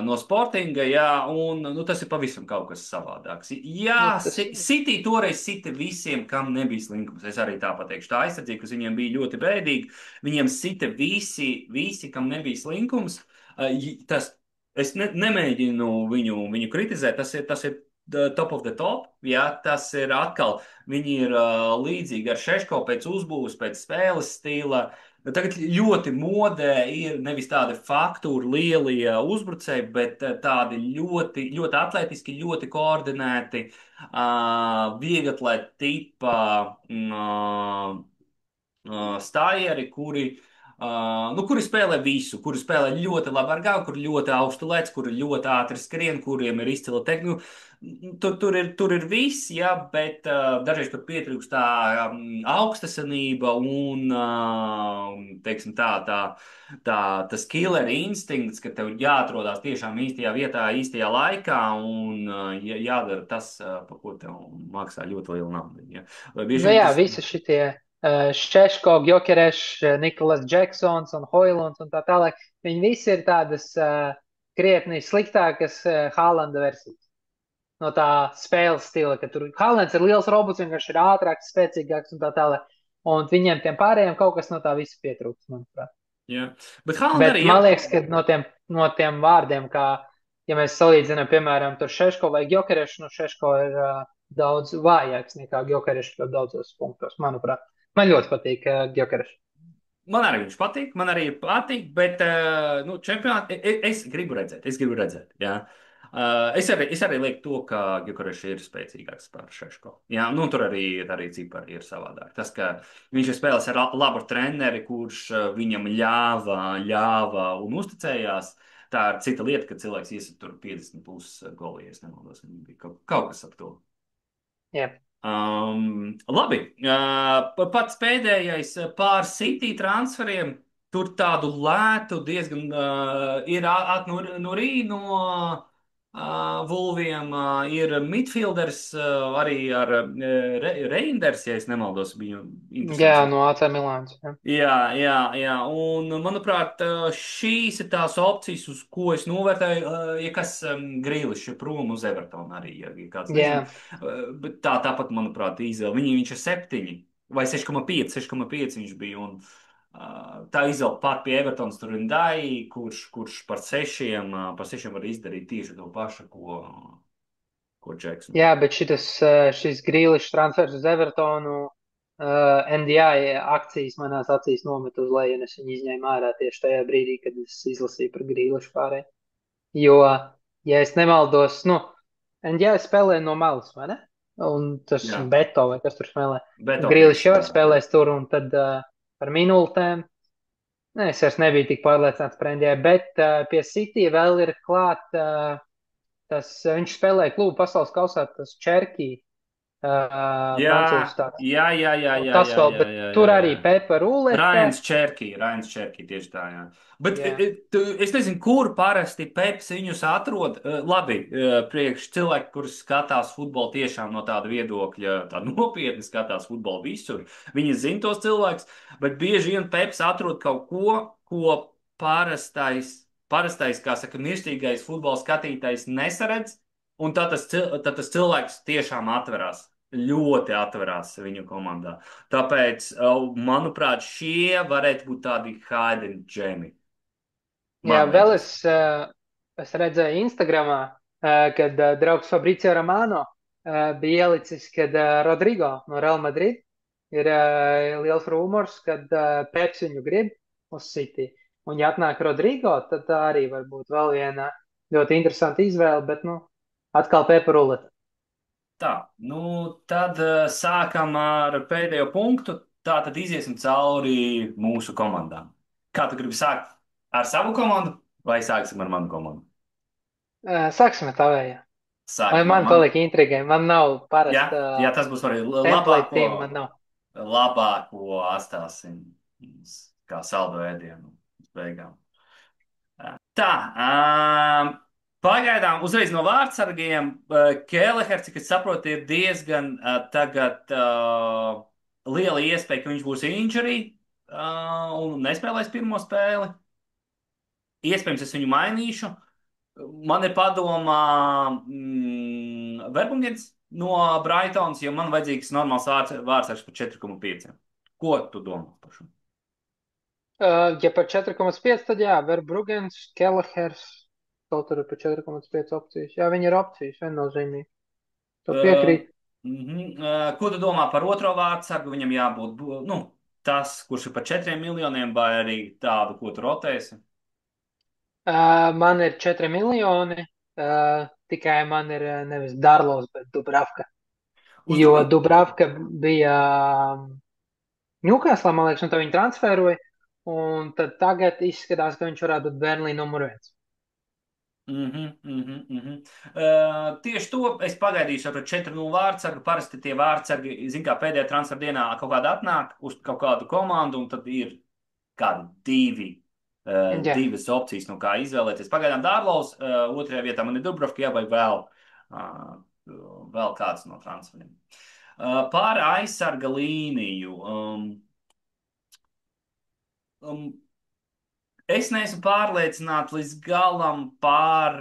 No Sportinga, jā, un nu, tas ir pavisam kaut kas savādāks. Jā, Nu, tas, City toreiz sita visiem, kam nebija slinkums. Es arī tā pateikšu. Tā aizsardzība, kas viņiem bija ļoti bēdīga, viņiem sita visi, kam nebija slinkums. Tas, es nemēģinu viņu kritizēt, tas ir top of the top. Jā, tas ir atkal, viņi ir līdzīgi ar Šeško pēc uzbūves, pēc spēles stila. Tagad ļoti modē ir nevis tādi faktūri lielie uzbrucēji, bet tādi ļoti, ļoti atletiski, ļoti koordinēti, vieglatlēti tipa stājieri, kuri spēlē visu, kuri spēlē ļoti labi ar galvu, kuri ļoti augstu lec, kuri ļoti ātri skrien, kuriem ir izcila tehnika. Tur ir viss, jā, bet dažreiz tur pietrūkst tā augstasinība un, teiksim, tas killer instinkts, ka tev jāatrodās tiešām īstajā vietā, īstajā laikā un jādara tas, par ko tev maksā ļoti lielu naudu. Ja. Vai bieži nu vien jā, tas. visi šitie Šeško, Gjokerešs, Nikolas Džeksons un Hoilunds un tā tālāk, viņi visi ir tādas krietni sliktākas Haalanda versijas. No tā spēles stila, ka tur Haalands ir liels robots, vienkārši ir ātrāks, spēcīgāks un tā tālāk. Un viņiem tiem pārējiem kaut kas no tā visa pietrūks, manuprāt. Jā. Bet Haaland Bet arī, man ja. liekas, ka no tiem vārdiem, kā, ja mēs salīdzinām, piemēram, tur Šeško vai Gjokerešu, nu Šeško ir daudz vājāks nekā Gjokeres ļoti daudzos punktos, manuprāt. Man ļoti patīk Gjokeres. Man arī viņš patīk, man arī patīk, bet nu, čempionātā es gribu redzēt, es gribu redzēt. Jā. Es arī lieku to, ka Gjukarešs ir spēcīgāks par Šeško. Jā, nu, tur arī cipari ir savādāk. Tas, ka viņš ir spēlējis ar labu treneri, kurš viņam ļāva un uzticējās, tā ir cita lieta, ka cilvēks iesit tur 50 plus goli, ja es nemaldos. Viņam bija kaut kas ap to. Jā, Labi, pats pēdējais pār City transferiem. Tur tādu lētu diezgan ir no Rīna, no Vulviem, ir midfielders arī ar Reinders, ja es nemaldos, bija jā, interesants. no AC Milāns. Jā, Jā, jā, jā, un manuprāt, šīs ir tās opcijas, uz ko es novērtēju. Ja kas Grīlišs ir prom uz Evertonu arī, ja kāds nezina. jā, Bet tāpat, manuprāt, izvēle. Viņš ir 7 vai 6,5, 6,5 viņš bija. Un, tā izvēle pār pie Evertonas tur ir Dai, kurš par 6 var izdarīt tieši to pašu, ko Džeksons. jā, bet šis Grīlišs transfers uz Evertonu, NDI akcijas manās acīs nomet uz leju, un es viņu izņēmu ārā tieši tajā brīdī, kad es izlasīju par Grīlišu pārēju. Jo, ja es nemaldos, nu, NDI spēlē no malas, vai ne? Un tas Jā, Beto, vai kas tur spēlē? Beto Grīlišs tieši jau ir tā. spēlējis tur, un tad par minūtēm. Nē, es vairs nebiju tik pārliecināts par NDI, bet pie City vēl ir klāt viņš spēlēja klubu pasaules kausā, tas Čerkī, Jā, francūzs tāds. jā, jā, jā, Un jā, tas jā, vēl, jā, bet jā, jā, tur arī jā. Pepa Rulete. Rains Čerkī, tieši tā, jā. Bet Jā, es nezinu, kur parasti Peps viņus atrod. Labi, priekš cilvēki, kurus skatās futbolu tiešām no tāda viedokļa, tā nopietni skatās futbolu visur, viņi zina tos cilvēkus, bet bieži vien Peps atrod kaut ko, ko parastais, kā saka, mirstīgais futbola skatītājs nesaredz, un tad tas cilvēks tiešām atverās. Ļoti atverās viņu komandā. Tāpēc, manuprāt, šie varētu būt tādi hidden gemi. jā, Man vēl liekas. es redzēju Instagramā, kad draugs Fabricio Romano bija ielicis, kad Rodrigo no Real Madrid ir liels rumors, kad Peps viņu grib uz City. Un ja atnāk Rodrigo, tad tā arī var būt vēl viena ļoti interesanta izvēle, bet, nu, atkal Pepa Rulete. Tā, nu tad sākam ar pēdējo punktu. Tā tad iziesim cauri mūsu komandām. Kā tu gribi sākt ar savu komandu vai sāksim ar manu komandu? Sāksim ar tavējā. Vai Sākam ar man manu. paliek intrigai? Man nav Jā, parasta jā, tas būs arī template labāko, team, man nav. labāko atstāsim kā saldo ēdienu uz beigām. Tā, pagaidām uzreiz no vārdsargiem Kēlehers, cik es saprotu, ir diezgan tagad liela iespēja, ka viņš būs injury un nespēlēs pirmo spēli. Iespējams, es viņu mainīšu. Man ir padomā Verbungens no Brightons, jo man vajadzīgs normāls vārdsargs par 4,5. Ko tu domā par šo? Ja par 4,5, tad jā, Verbrugens, Kelehers, kaut tur ir par 4,5 opcijas. Jā, viņi ir opcijas, viennozīmīgi. To Uh, piekrīt. Ko tu domā par otro vārdsargu? Viņam jābūt, nu, tas, kurš ir par 4 miljoniem, vai arī tādu, ko tu rotēsi? Man ir 4 miljoni, tikai man ir nevis Darlovs, bet Dubravka. Uz Jo Dubru? Dubravka bija Ņūkāslā, man liekas, un tad viņi transferoja. Un tad tagad izskatās, ka viņš varētu būt Bernlī numur 1. Tieši to es pagaidīšu ar 4-0 vārdsargu. Parasti tie vārdsargi, zin kā pēdējā transfer dienā kaut kāda atnāk uz kaut kādu komandu, un tad ir kādi Jā, divas opcijas, no kā izvēlēties. Pagaidām Dārlovs, otrajā vietā man ir Dubravka, jā, vai vēl kāds no transferiem. Par aizsarga līniju. Um, es neesmu pārliecināts līdz galam par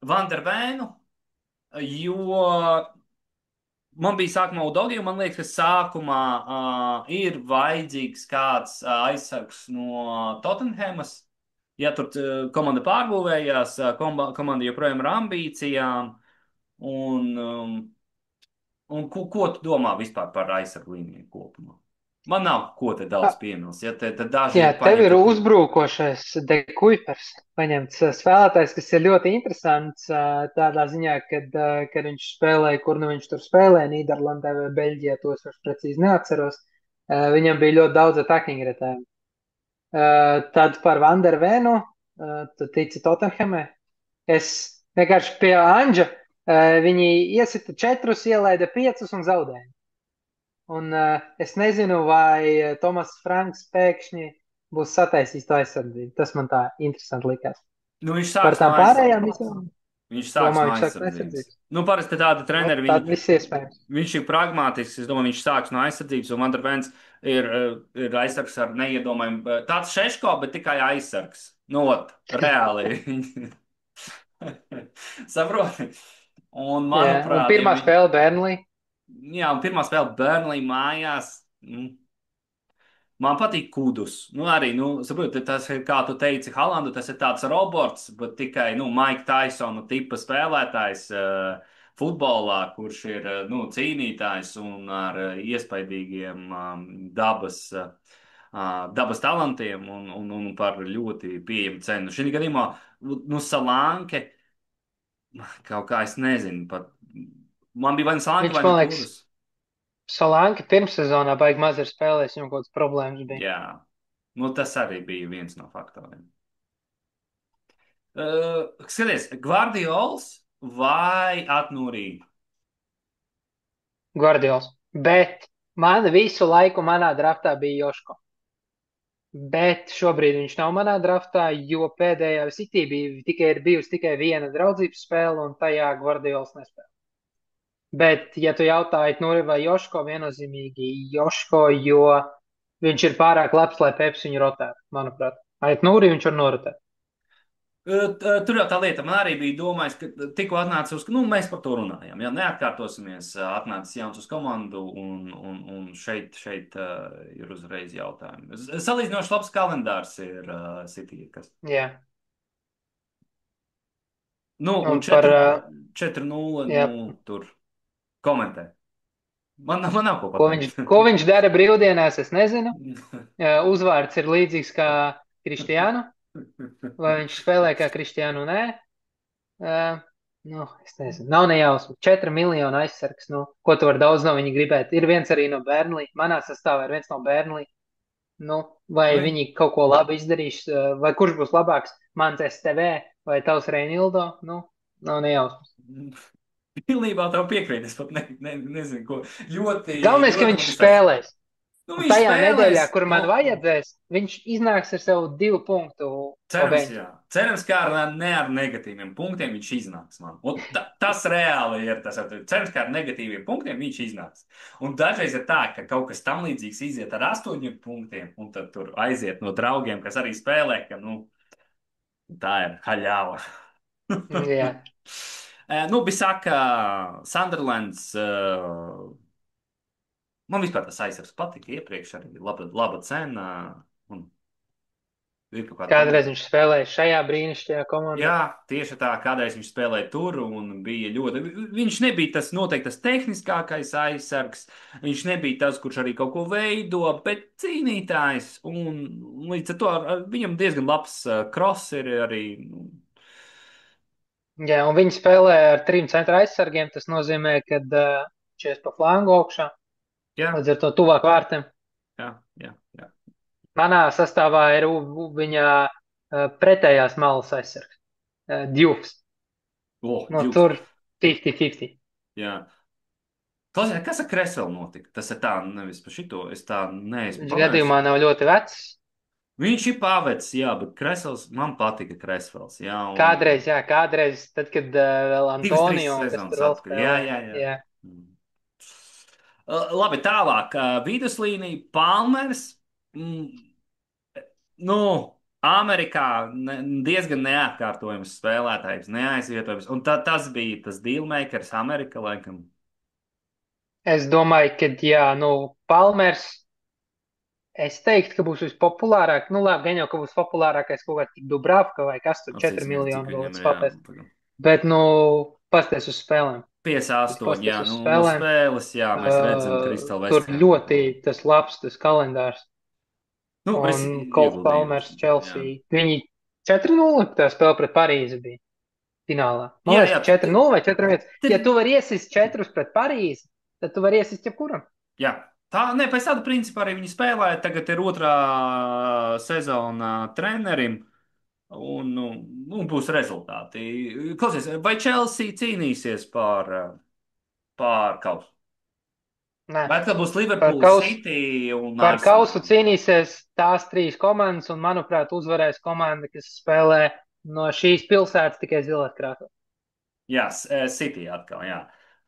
Vandervēnu, jo man bija sākumā Udogija, un man liekas, ka sākumā ir vajadzīgs kāds aizsargs no Tottenhamas. Ja tur komanda pārbūvējās, komanda joprojām ir ambīcijām. Un, Un ko tu domā vispār par aizsargu līniju kopumā? Man nav ko te daudz piebilst. Ja te daži Jā, ir tev ir paņemti. uzbrukošais Dekuipers, paņemts spēlētājs, kas ir ļoti interesants tādā ziņā, kad viņš spēlēja, kur nu viņš tur spēlēja, Nīderlandē vai Beļģijā, tos es precīzi neatceros. Viņam bija ļoti daudz attacking retēm. Tad par Vandervēnu, tu tici Tottenhamē? Es vienkārši pie Anģa, viņi iesita 4, ielaida 5 un zaudēja. Un es nezinu, vai Tomas Franks pēkšņi būs sataisījis to aizsardzību. Tas man tā interesanti likās. Nu, viņš Par sāks no tām pārējām aizsardzības. visām Viņš sāks domāju, no viņš sāks no aizsardzības. aizsardzības. Nu, parasti tādi Nu, treneri, tad viss iespējams. viņš ir pragmātisks. Es domāju, viņš sāks no aizsardzības, un Vandervens ir aizsargs ar neiedomājumu. Tāds Šeško, bet tikai aizsargs. Nu, ot, reāli. Saproti? Un, Jā, un manuprāt, ja pirmā viņi. spēle Burnley. Jā, un pirmā spēle Burnley mājās. Man patīk kudus. Nu, arī, saproti, tas ir, kā tu teici, Halandu, tas ir tāds robots, bet tikai, Maika Taisona tipa spēlētājs futbolā, kurš ir, cīnītājs un ar iespaidīgiem dabas talantiem un par ļoti pieejamu cenu. Šī gadījumā, Salānke, kaut kā es nezinu, pat man bija vai nu Salānke Viņš, vai nu man liekas, kudus. Solanke pirmssezonā baigi maz ir spēlējis, viņam kaut kādas problēmas bija. Jā, tas arī bija viens no faktoriem. Skaties, Gvardiols vai Atnūrī? Guardiols. Bet man visu laiku manā draftā bija Joško. Bet šobrīd viņš nav manā draftā, jo pēdējā City ir bijusi tikai viena draudzības spēle, un tajā Gvardiols nespēlē. Bet, ja tu jautāji, Nuri vai Joško, viennozīmīgi Joško, jo viņš ir pārāk labs, lai Peps viņu rotētu, manuprāt. Ait Nuri viņš var norotēt. Tur jau tā lieta, man arī bija domājis, ka tikko atnāca mēs par to runājām, jā, neatkārtosimies, atnācis jauns uz komandu, un šeit ir uzreiz jautājumi. Salīdzinoši labs kalendārs ir City, kas. Jā. Un Un par, 4-0, jā, tur komentē. Man nav ko pateikt. ko viņš dara brīvdienās, es nezinu. Uzvārds ir līdzīgs kā Kristiānu. Vai viņš spēlē kā Kristiānu? Nē. Es nezinu. Nav nejausmu. 4 miljonu aizsargs. Ko tu vari daudz no viņa gribēt? Ir viens arī no Burnley. Manā sastāvā ir viens no Burnley. Vai viņi kaut ko labi izdarīs, vai kurš būs labāks? Mans STV vai tavs Reinildo? Nav nejausmas. Pilnībā tev piekrīt. Es pat nezinu, ko ļoti. Galvenais, ka ļoti viņš spēlēs. Viņš Tajā spēlēs, nedēļā, kur man vajadzēs, viņš iznāks ar savu 2 punktu. Cerams, jā. Cerams, ka ar negatīviem punktiem viņš iznāks. Tas reāli ir. Cerams, ka ar negatīviem punktiem viņš iznāks. Un dažreiz ir tā, ka kaut kas tam līdzīgs iziet ar 8 punktiem, un tad tur aiziet no draugiem, kas arī spēlē, ka tā ir haļāva. Jā. Bija saka, Sunderlands. Man vispār tas aizsargs patika iepriekš, arī laba cena. Kādreiz viņš spēlēja šajā brīnišķīgajā komandā. Jā, tieši tā, kādreiz viņš spēlēja tur un bija ļoti. Viņš nebija tas noteikti tas tehniskākais aizsargs, viņš nebija tas, kurš arī kaut ko veido, bet cīnītājs. Un līdz ar to viņam diezgan labs cross ir arī. Jā, un viņi spēlē ar 3 centra aizsargiem. Tas nozīmē, ka viņš ies pa flangu augšā. Jā. Līdz ar to tuvāk vārtiem. Jā. Manā sastāvā ir viņa pretējās malas aizsargs. Djufs. Djufs. Tur 50-50. Jā. Klausies, kas ar Kresvelu notika? Tas ir tā, nevis par šito. Es tā neesmu. Viņš gadījumā nav ļoti vecs. Viņš ir pavecs, jā, bet Kresvels, man patika Kresvels, jā. Kādreiz, tad, kad vēl Antonio un kas tur vēl spēlē. Jā. Labi, tālāk. Viduslīnija Palmers. Amerikā diezgan neatkārtojams spēlētājs, neaizvietojams. Un tas bija tas dealmakers Amerika, laikam. Es domāju, ka, jā, Palmers, es teiktu, ka būs vispopulārāk. Labi, gan jau, ka būs populārākais kaut kāds Dubravka vai kas tur 4 miljonu vēl spēlēs. Bet, pasties uz spēlēm. 5-8, jā, Paskaties uz nu spēlēm. spēles, jā, mēs redzam Crystal Tur West Ham. ļoti tas labs, tas kalendārs. Nu, Un es Kols ieguldījums, Palmers, jā. Chelsea. Viņi 4-0 tā spēle pret Parīzi bija finālā. Man Jā, liekas, jā, ka 4-0 vai 4-1. tur, Ja tu vari iesist 4 pret Parīzi, tad tu vari iesist jebkuram. jā. Tā, ne, pēc tāda principa arī viņi spēlē, tagad ir otrā sezona trenerim. Nu, un būs rezultāti. Klausies, vai Chelsea cīnīsies pār kausu? Nē, Vai atkal būs par Liverpool, kausu, City un par kausu Arsenal? cīnīsies tās 3 komandas, un, manuprāt, uzvarēs komanda, kas spēlē no šīs pilsētas tikai zilās krāsās. Jā, City atkal, jā.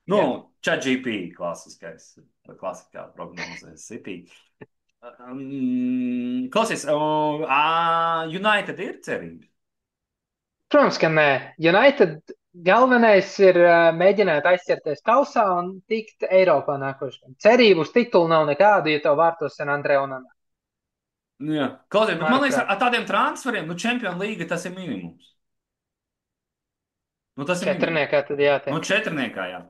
Nu, Jā. ChatGPT klasiskā prognozē City. Klausies, United ir cerības. Protams, ka nē. United galvenais ir mēģināt aizķerties kausā un tikt Eiropā nākošajā. Cerību uz titulu nav nekādu, ja tev vārtos San Andrē un Anā. Jā, klausies, bet man liekas, Manuprāt, ar tādiem transferiem, nu, Champions League tas ir minimums. Nu, tas ir minimums. četrniekā tad Nu, jātiek. četrniekā, jā.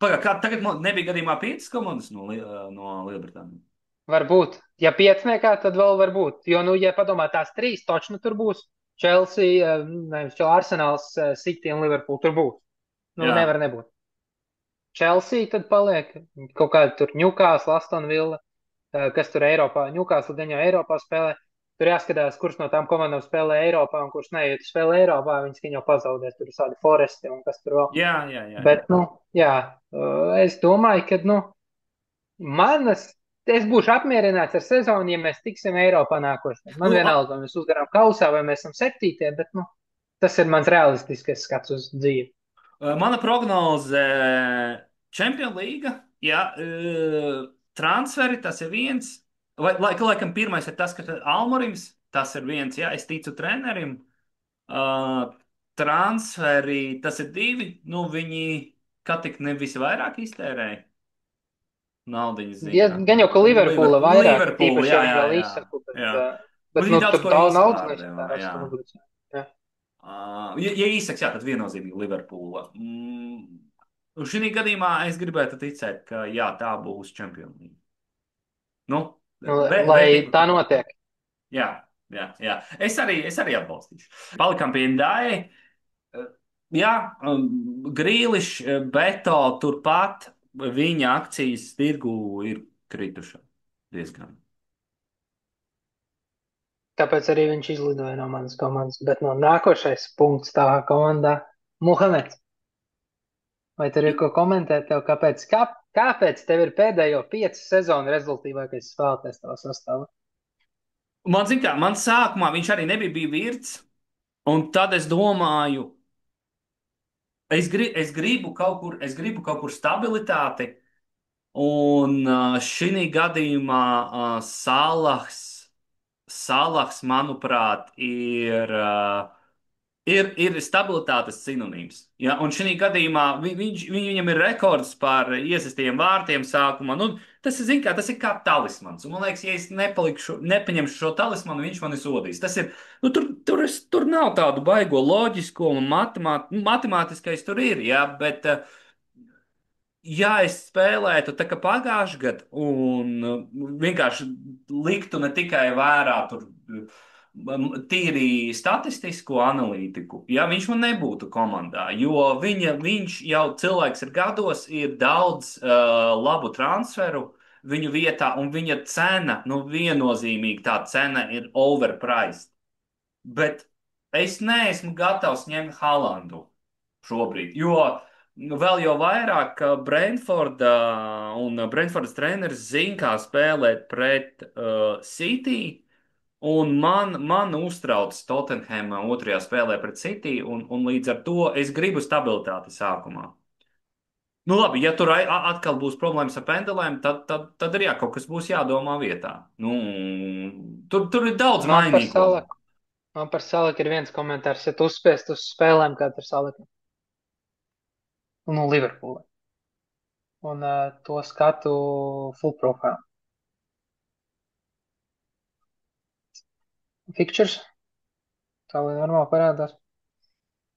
Pagaid, kā tagad nebija gadījumā piecas komandas no Lielbritānijas? Varbūt. Ja piecniekā, tad vēl var būt. Jo, nu, ja padomā, tās 3 točnu tur būs. Chelsea, nevis Arsenāls, City un Liverpool tur būs. Nu, Jā, nevar nebūt. Chelsea tad paliek kaut kāda tur Newcastle, Aston Villa, kas tur Eiropā, Newcastle gan jau Eiropā spēlē. Tur jāskatās, kurš no tām komandām spēlē Eiropā un kurš ne. Ja tu spēlē Eiropā, viņas gan jau pazaudēs. Tur ir tādi Foresti un kas tur vēl. jā, jā, jā, jā. Bet, nu, jā, es domāju, ka, nu, manas, es būšu apmierināts ar sezonu, ja mēs tiksim Eiropā nākošajā. Man Nu, vienalga, vai mēs uzvarām kausā, vai mēs esam septītie, bet, nu, tas ir mans realistiskais skats uz dzīvi. mana prognoze Champions League, jā, transferi tas ir viens. Laikam pirmais ir tas, ka Almorims, tas ir viens, jā, es ticu trenerim. Uh, transferi, tas ir divi, nu viņi, kā tik ne visvairāk iztērēja naudiņas Ja, ziņā. gan jau, ka Liverpoola vairāk, Liverpool, tīpaši, jā, ja viņi jā, vēl jā. izsaku, Jā. bet Bet viņi nu, daudz tur ko daudz naudas izpārdeva, neiztērē jā. stundu. Jā. Ja īsaks, jā, tad viennozīmīgi Liverpoola. Šī gadījumā es gribētu ticēt, ka jā, tā būs Champions League. Nu, Nu, lai vērtība. tā notiek. Jā, jā, jā. Es arī atbalstīšu. Palikām pie Ndai. Jā, Grīlišs, Beto turpat viņa akcijas tirgu ir kritušas diezgan. Tāpēc arī viņš izlidoja no manas komandas. Bet no nākošais punkts tā komandā - Muhameds. Vai tur ir ko komentēt tev, kāpēc tev ir pēdējo 5 sezonu rezultīvākais spēlētājs tavā sastāvā? Man zina, kā man sākumā viņš arī nebija virts, un tad es domāju, es gribu kaut kur stabilitāti, un šī gadījumā Salahs, manuprāt, ir stabilitātes sinonīms. Ja? Un šī gadījumā viņam ir rekords par iesistiem vārtiem sākumā. Nu, tas ir kā talismans. Un, man liekas, ja es nepaņemšu šo talismanu, viņš mani sodīs. Nu, tur nav tādu baigo loģisko un matemātiskais tur ir. Ja? Bet, ja es spēlētu tā kā pagājušajā gadā un vienkārši liktu ne tikai vērā tur tīri statistisko analītiku, ja viņš man nebūtu komandā, jo viņš jau cilvēks ir gados, ir daudz labu transferu viņu vietā, un viņa cena, nu viennozīmīgi tā cena ir overpriced. Bet es neesmu gatavs ņemt Haalandu šobrīd, jo vēl jau vairāk ka Brentforda un Brentfordas treneris zina, kā spēlēt pret City. Un man uztrauc Tottenham otrajā spēlē pret City, un līdz ar to es gribu stabilitāti sākumā. Nu labi, ja tur atkal būs problēmas ar pendelēm, tad arī jā, kaut kas būs jādomā vietā. Nu, tur ir daudz Man par mainīgo. Salaku. Man par Salaku ir viens komentārs, ja tu uzspiest uz spēlēm, kā tur Salaku. Nu, Liverpoolē. Un to skatu full profile. Pictures. Tā lai normāli parādās.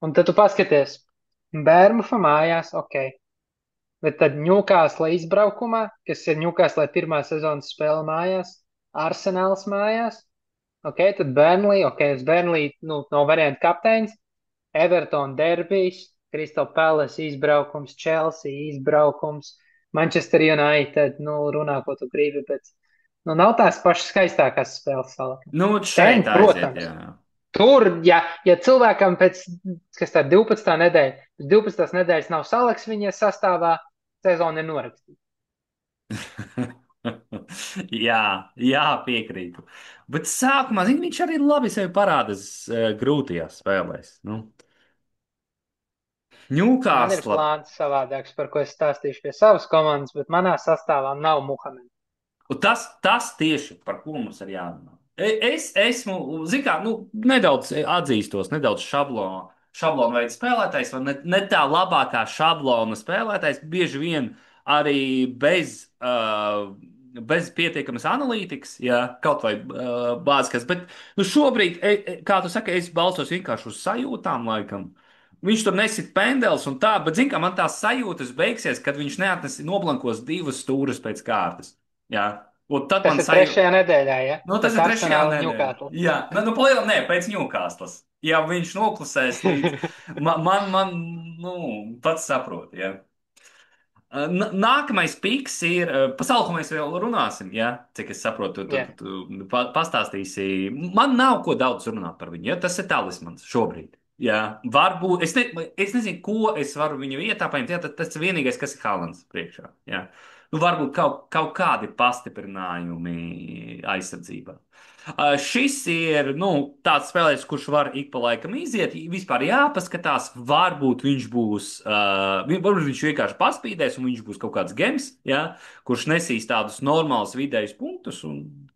Un tad tu paskaties. Bērmufa mājās, ok. Bet tad Ņūkāsla izbraukumā, kas ir Ņūkāsla pirmā sezonas spēle mājās, Arsenāls mājās, ok, tad Burnley, ok, uz Burnley, nu, nav variantu kapteins, Everton derbijs, Crystal Palace izbraukums, Chelsea izbraukums, Manchester United, nu, runā, ko tu gribi, bet, nu, nav tās pašas skaistākās spēles salakā. Nu, šeit Ten, aiziet, protams. jā. Tur, ja cilvēkam pēc, kas tā 12. nedēļa, pēc 12. nedēļas nav salaks viņa sastāvā, sezona ir norakstīta. Jā, jā, piekrītu. Bet sākumā, zini, viņš arī labi sevi parādās grūtajās spēlēs. Nu, Man ir Ņūkāsla. plāns savādāks, par ko es stāstīšu pie savas komandas, bet manā sastāvā nav Muhameda. Un tas tieši par ko mums ir jārunā. Es esmu, zināmā mērā, nu, nedaudz atzīstos, nedaudz šablonu veidu spēlētājs, vai ne tā labākā šablona spēlētājs, bieži vien arī bez pietiekamas analītikas, ja, kaut vai bāzes. Bet nu, šobrīd, kā tu saki, es balstos vienkārši uz sajūtām, laikam. Viņš tur nesit pendels un tā, bet, zināmā mērā, man tās sajūtas beigsies, kad viņš neatnes divas stūres pēc kārtas. Jā. Un tad Tas man ir sajūta, trešajā nedēļā, ja? nu, tas Pēc ir trešajā Arsenāla un nedēļā. Ņūkāsla. Jā, nu, palielināt, nē, pēc Ņūkāslas. Ja viņš noklusēs līdz nu, pats saprot, jā. Nākamais piks ir, par salku mēs vēl runāsim, ja? Cik es saprotu, Jā. tu pastāstīsi. Man nav ko daudz runāt par viņu, ja? Tas ir talismans šobrīd. Jā, varbūt, es nezinu, ko es varu viņa vietā paņemt, ja? Tas ir vienīgais, kas ir Haalands priekšā, jā. Nu, varbūt kaut kādi pastiprinājumi aizsardzībā. Šis ir nu, tāds spēlētājs, kurš var ik pa laikam iziet. Vispār jāpaskatās, varbūt viņš būs, varbūt viņš vienkārši paspīdēs un viņš būs kaut kāds gems, ja, kurš nesīs tādus normālus vidējus punktus.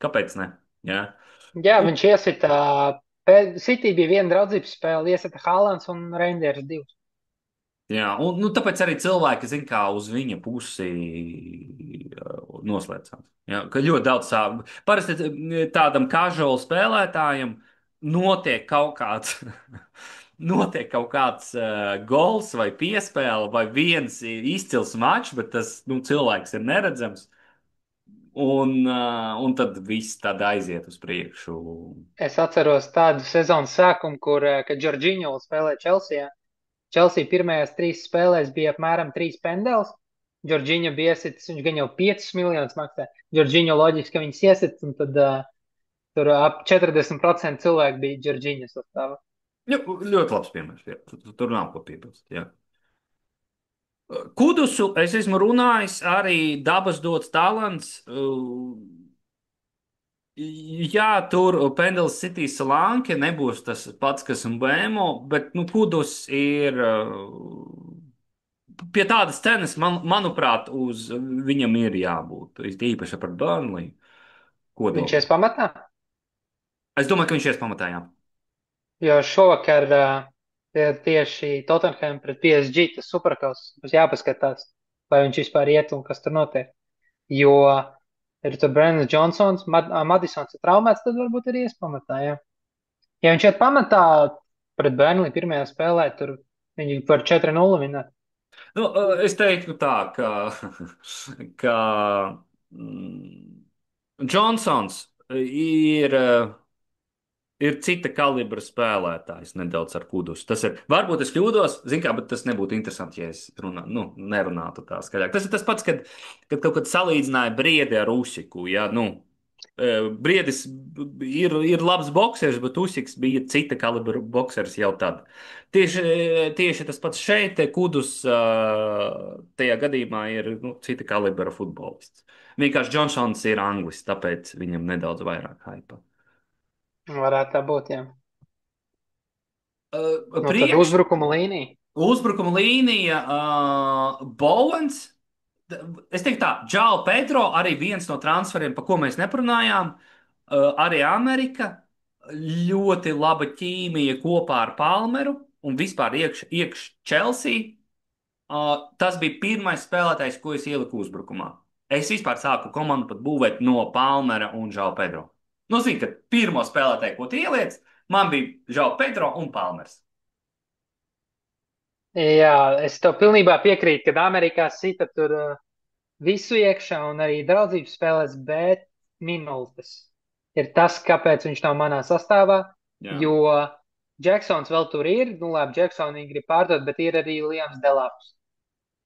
Kāpēc ne? Ja? Jā, Un, viņš iesita, City bija viena draudzības spēle, iesita Haalands un Reinders divus. jā, un nu, tāpēc arī cilvēki zina, kā uz viņa pusi noslēdzās. Ja, ka ļoti daudz sāp. Parasti tādam casual spēlētājam notiek kaut kāds, notiek kaut kāds gols vai piespēle vai viens izcils mačs, bet tas nu, cilvēks ir neredzams. Un tad viss tad aiziet uz priekšu. Es atceros tādu sezonas sākumu, kad Jorginho spēlēja Chelsea. Chelsea pirmajās trīs spēlēs bija apmēram 3 pendels. Jorginho bija iesitis, viņš gan jau 5 miljonus maksā. Jorginho loģiski, ka viņas iesit, un tad tur ap 40% cilvēku bija Jorginho sastāvā. Jā, ļoti labs piemērs. Jā. Tur nav ko piebilst. Jā. Kudusu es esmu runājis, arī dabas dots talants. Jā, tur Pendels City Salanke nebūs tas pats, kas un Bēmo, bet nu, Kudus ir pie tādas cenas, manuprāt, uz viņam ir jābūt. Īpaši par Burnley Viņš kodolu. ies pamatā, Es domāju, ka viņš ies pamatā, jā. jo šovakar tieši Tottenham pret PSG tas superkaus būs jāpaskatās, vai viņš vispār iet un kas tur notiek. Jo ir tur Brendans Johnsons, Madisons ir traumēts, tad varbūt ir ies pamatā, jā. Ja viņš iet pamatā pret Burnley pirmajā spēlē, tur viņi par 4-0 vinēt. Nu, es teiktu tā, ka Džonsons ir cita kalibra spēlētājs nedaudz ar kudus. Tas ir, varbūt es kļūdos, zinu, kā, bet tas nebūtu interesanti, ja es nerunātu tā skaļāk. Tas ir tas pats, kad kaut kad salīdzināja Briedi ar Usiku. Ja, nu, Briedis ir labs boxers, bet Usiks bija cita kalibra boxers jau tad. Tieši tas pats šeit, kudus tajā gadījumā ir cita kalibra futbolists. Vienkārši Džonsons ir anglis, tāpēc viņam nedaudz vairāk hype. Varētu tā būt, jā. Nu, tad Priekš uzbrukuma līnija. uzbrukuma līnija, Bowens. Es teiktu, tā, Džāla Pedro arī viens no transferiem, par ko mēs neparunājām. Arī Amerika. Ļoti laba ķīmija kopā ar Palmeru un vispār iekš Chelsea. Tas bija pirmais spēlētājs, ko es ieliku uzbrukumā. Es vispār sāku komandu pat būvēt no Palmera un Džāla Pedro. Nu, zini, ka pirmo spēlētāju, ko tu ieliec, man bija Džāla Pedro un Palmers. Jā, es tev pilnībā piekrītu, ka Amerikā sita tur visu iekšā un arī draudzības spēlēs, bet minūtes ir tas, kāpēc viņš nav manā sastāvā, Jā, jo Džeksons vēl tur ir, nu labi, Džeksonu viņi grib pārdot, bet ir arī Liams Delaps.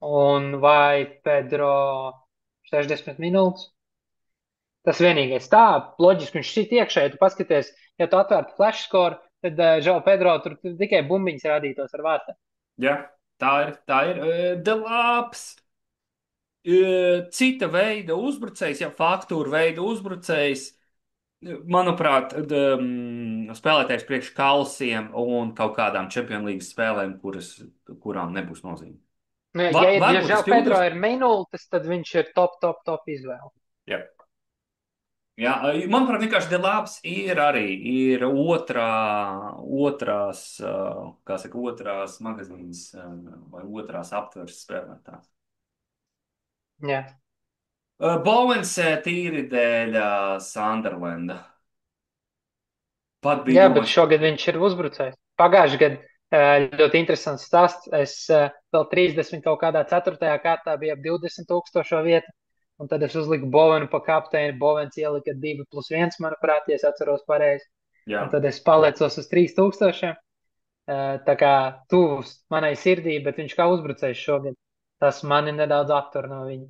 Un vai Pedro 60 minūtes? Tas vienīgais. Tā, loģiski viņš šit iekšā, ja tu paskaties, ja tu atvērtu flash score, tad Žao Pedro tur tikai bumbiņas rādītos ar vārtu. jā, tā ir. Delāps, cita veida uzbrucējs, ja faktūra veida uzbrucējs. Manuprāt, spēlētājs priekš kausiem un kaut kādām Champions League spēlēm, kurām nebūs nozīme. Nu, ja Varbūt Žao es Pedro kļūdos. ir minūtes, tad viņš ir top izvēle. Jā. Jā, manuprāt, vienkārši Delāps ir arī ir otrās, kā saka, otrās magazīnas vai otrās aptveres spēlētājs. Jā. Bowens tīri dēļ Sunderlanda. Pat bija Jā, bet domājis, šogad viņš ir uzbrucējs. Pagājušajā gadā ļoti interesants stāsts. Es vēl 30 kaut kādā 4. kārtā biju ap 20,000 vietu, un tad es uzliku Bovenu pa kapteini. Bovens ielika 2+1, manuprāt, ja es atceros pareizi. jā, Un tad es palicos uz 3,000. Tā kā tuvs manai sirdī, bet viņš kā uzbrucējs šogad. Tas mani nedaudz attur no viņa.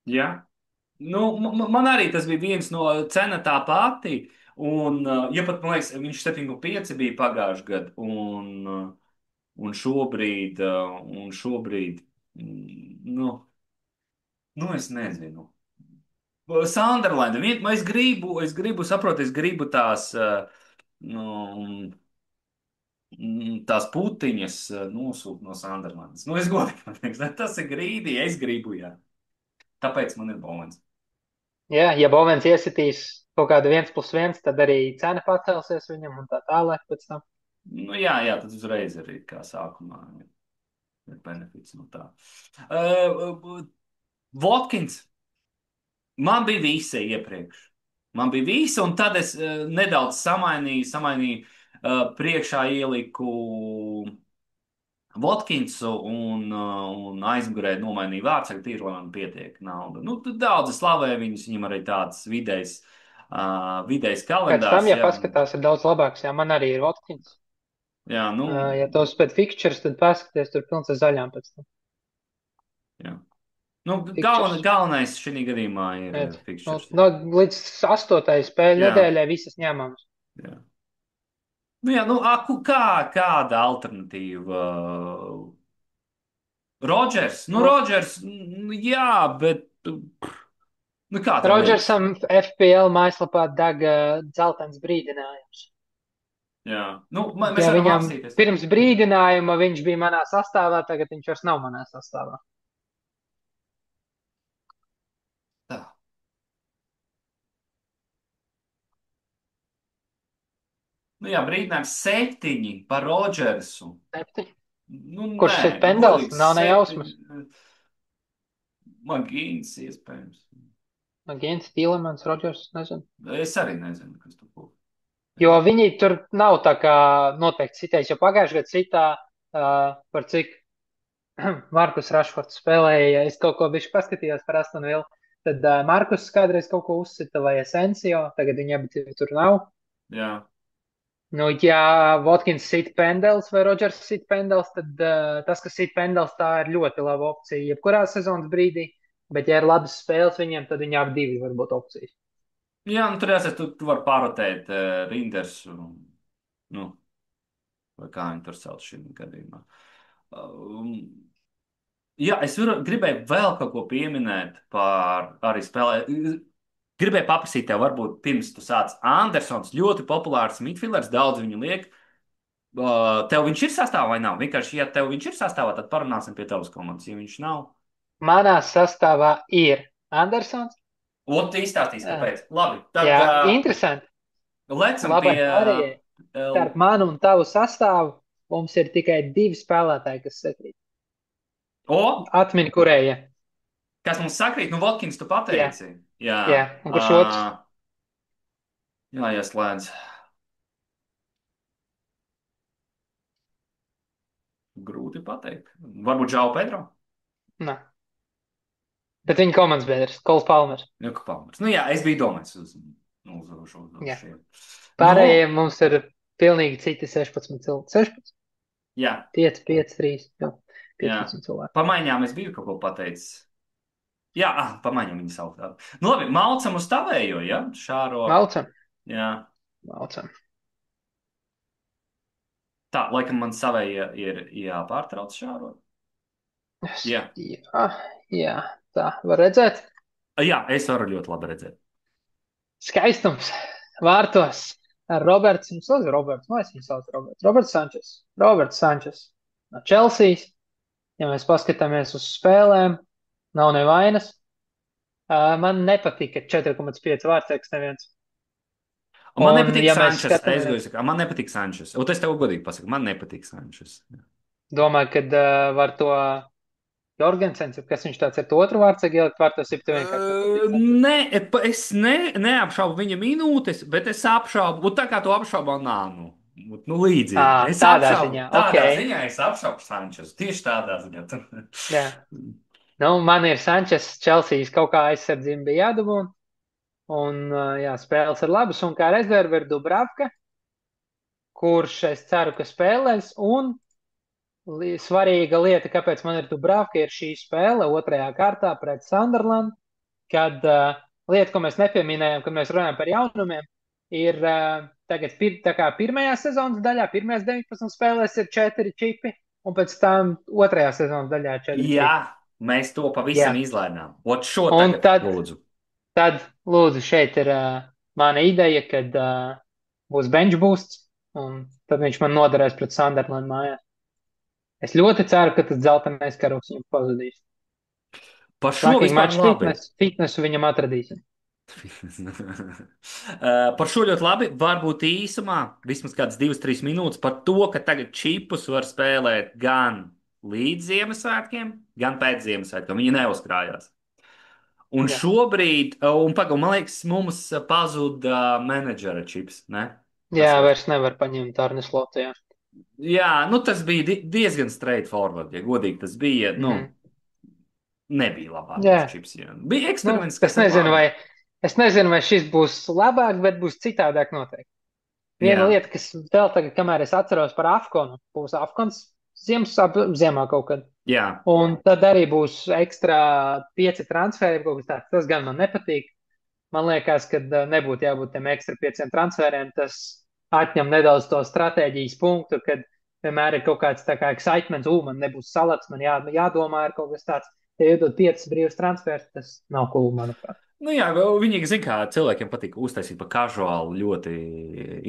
jā. Nu, man arī tas bija viens no cena tā pati. Un, ja pat, man liekas, viņš 7,5 bija pagājušajā gadā, un šobrīd, nu, es nezinu. Sunderlanda, es gribu tās, nu, tās putiņas nosūkt no Sunderlandas. Nu, es godīgi pateikšu, tas ir grīdī, es gribu, jā. Tāpēc man ir Bowens. Jā, ja Bovens iesitīs kaut kādu 1+1, tad arī cena pacelsies viņam un tā tālāk pēc tam. Nu, jā, tad uzreiz arī kā sākumā ir benefits no tā. Watkins, man bija visa iepriekš. Man bija visa, un tad es nedaudz samainīju, priekšā ieliku Watkinsu un aizmugurē nomainīju vārdu, saka, tīri, lai man pietiek nauda. Nu, tad daudzi slavē viņus, viņam arī tāds vidējs Pēc tam, kalendārs, ja jā. paskatās, ir daudz labāks. Jā, man arī ir Watkins. Jā, nu, Ja tos pēc fixtures, tad paskaties, tur pilns ar zaļām pēc tam. jā. Nu, Fixtures. galvenais šī gadījumā ir Redz. Nu, fixtures. no, līdz 8. spēļu Jā, nedēļai visas ņemamas. jā. Nu, jā, nu, kāda alternatīva? Rodžers, nu, Nu, Rodžers, jā, bet, nu, kā tev liekas? Rodžersam FPL mājaslapā deg dzeltens brīdinājums. Jā, nu, mēs Ja varam viņam apsīties. pirms brīdinājuma viņš bija manā sastāvā, tagad viņš vairs nav manā sastāvā. Tā. Nu, jā, brīdinājums 7 par Rodžersu. 7. Nu, Kurš nē, ir pendels? godīgi Nav ne jausmas. 7. Magīns, iespējams. Gens, Tīlemans, Rodžers, nezinu. Es arī nezinu, kas tur būtu. Jo viņi tur nav tā kā noteikti citais, jo pagājušajā gadā citā, par cik Markus Rašfords spēlēja, ja es kaut ko bišķi paskatījos par Aston Villa, tad Markus kādreiz kaut ko uzsita vai Esensio, tagad viņi abi tur nav. Jā, Nu, ja Watkins sit pendels vai Rodžers sit pendels, tad tas, kas sit pendels, tā ir ļoti laba opcija jebkurā sezonas brīdī, bet ja ir labas spēles viņiem, tad viņi abi divi var būt opcijas. jā, nu, tur jāsaka, tu vari pārotēt Rinders, nu, vai kā viņi tur sauc šim gadījumā. Um, jā, gribēju vēl kaut ko pieminēt par arī spēlē. Gribēju paprasīt tev, varbūt pirms tu sāc. Andersons ļoti populārs midfielders, daudz viņu liek. Tev viņš ir sastāvā vai nav? Vienkārši, ja tev viņš ir sastāvā, tad parunāsim pie tavas komandas. Ja viņš nav, Manā sastāvā ir Andersons. ot, izstāstīs, Jā, kāpēc. Labi, tad jā, interesanti. lecam Labai pie. pārējai. Starp manu un tavu sastāvu mums ir tikai 2 spēlētāji, kas sakrīt. O, Atmini, kurēja. kas mums sakrīt, nu, Votkins, tu Jā, pateici. Jā, jā. Un kurš otrs? jāieslēdz. Grūti pateikt. Varbūt Žau Pedro? Nē. Bet viņa komandas biedrs, Kols Palmers. Jā, ka Palmers. Nu jā, es biju domājis uz Jā. šiem. Nu, Pārējie mums ir pilnīgi citi 16 cilvēki. 16, jā, 5, 5, 3, jā, jā. 15 cilvēki. Pamaiņām es biju kaut ko pateicis. Jā, pamaiņām viņi sauc. Nu labi, malcam uz tavējo, ja? Šāro. Malcam. Jā. Malcam. Tā, laikam man savējie ir jāpārtrauc šāro. Jā. Jā, jā, tā var redzēt. Jā, es varu ļoti labi redzēt. Skaistums vārtos ar Roberts. Viņš sauc Roberts. Vai es viņu saucu Roberts? Roberts Sančes. Roberts Sančes no Chelseas. Ja mēs paskatāmies uz spēlēm, nav nevainas. Man nepatika 4,5 vārtsēks neviens. Man Un, nepatīk ja mēs Sančes. skatāmies, Man nepatīk Sančes. Un es tev godīgi pasaku, man nepatīk Sančes. domāju, ka var to Jorgensens, kas viņš tāds ir, to otru vārtsēku ielikt vārtos, ja tev vienkārši nepatīk Sančes. Nē, es neapšaubu viņa minūtes, bet es apšaubu, un tā kā tu apšaubu Nānu. Nu, līdzīgi. Es Tādā apšaubu, ziņā, tādā ok. ziņā es apšaubu Sančes. Tieši tādā ziņā. Jā. Nu, man ir Sančes, Chelseas kaut kā aizsardzība bija jādabūna. Un, jā, spēles ir labas. Un kā rezerve ir Dubravka, kurš es ceru, ka spēlēs. Un svarīga lieta, kāpēc man ir Dubravka, ir šī spēle otrajā kārtā pret Sunderland, kad lieta, ko mēs nepieminējām, kad mēs runājam par jaunumiem, ir tagad tā kā pirmajā sezonas daļā, pirmajās 19 spēlēs ir 4 čipi, un pēc tam otrajā sezonas daļā 4 Jā, čipi. mēs to Jā. pavisam izlēmām. Ot šo Un tagad, lūdzu. tad lūdzu, šeit ir mana ideja, kad būs bench boosts, un tad viņš man noderēs pret Sunderland mājās. Es ļoti ceru, ka tas dzeltenais karoks viņam pazudīs. Par šo Fucking vispār match labi. fitnessu viņam atradīsim. Par šo ļoti labi. Varbūt īsumā, vismaz kādas 2-3 minūtes par to, ka tagad čipus var spēlēt gan līdz Ziemassvētkiem, gan pēc Ziemassvētkiem. Viņi neuzkrājās. Un Jā. šobrīd, man liekas, mums pazuda menedžera čips. Ne? Jā, vairs nevar paņemt Arnes Lotu, jā. Jā, nu tas bija diezgan straightforward, ja godīgi tas bija. Nu, nebija labākais čips. Jā. Bija eksperiments, kas Es nezinu, vai šis būs labāk, bet būs citādāk noteikti. Viena lieta, kas vēl tagad, kamēr es atceros par Afkonu, būs Afkons ziemā kaut kad. Jā. Un tad arī būs ekstra 5 transferi, kaut kas tāds. Tas gan man nepatīk. Man liekas, ka nebūtu jābūt tiem ekstra 5 transferiem. Tas atņem nedaudz to stratēģijas punktu, kad vienmēr ir kaut kāds tā kā excitements, man nebūs salats, man jādomā ir kaut kas tāds. Ja iedod 5 brīvus transferus, tas nav cool, manuprāt. Nu jā, viņi zina, kā cilvēkiem patīk uztaisīt pa casuālu, ļoti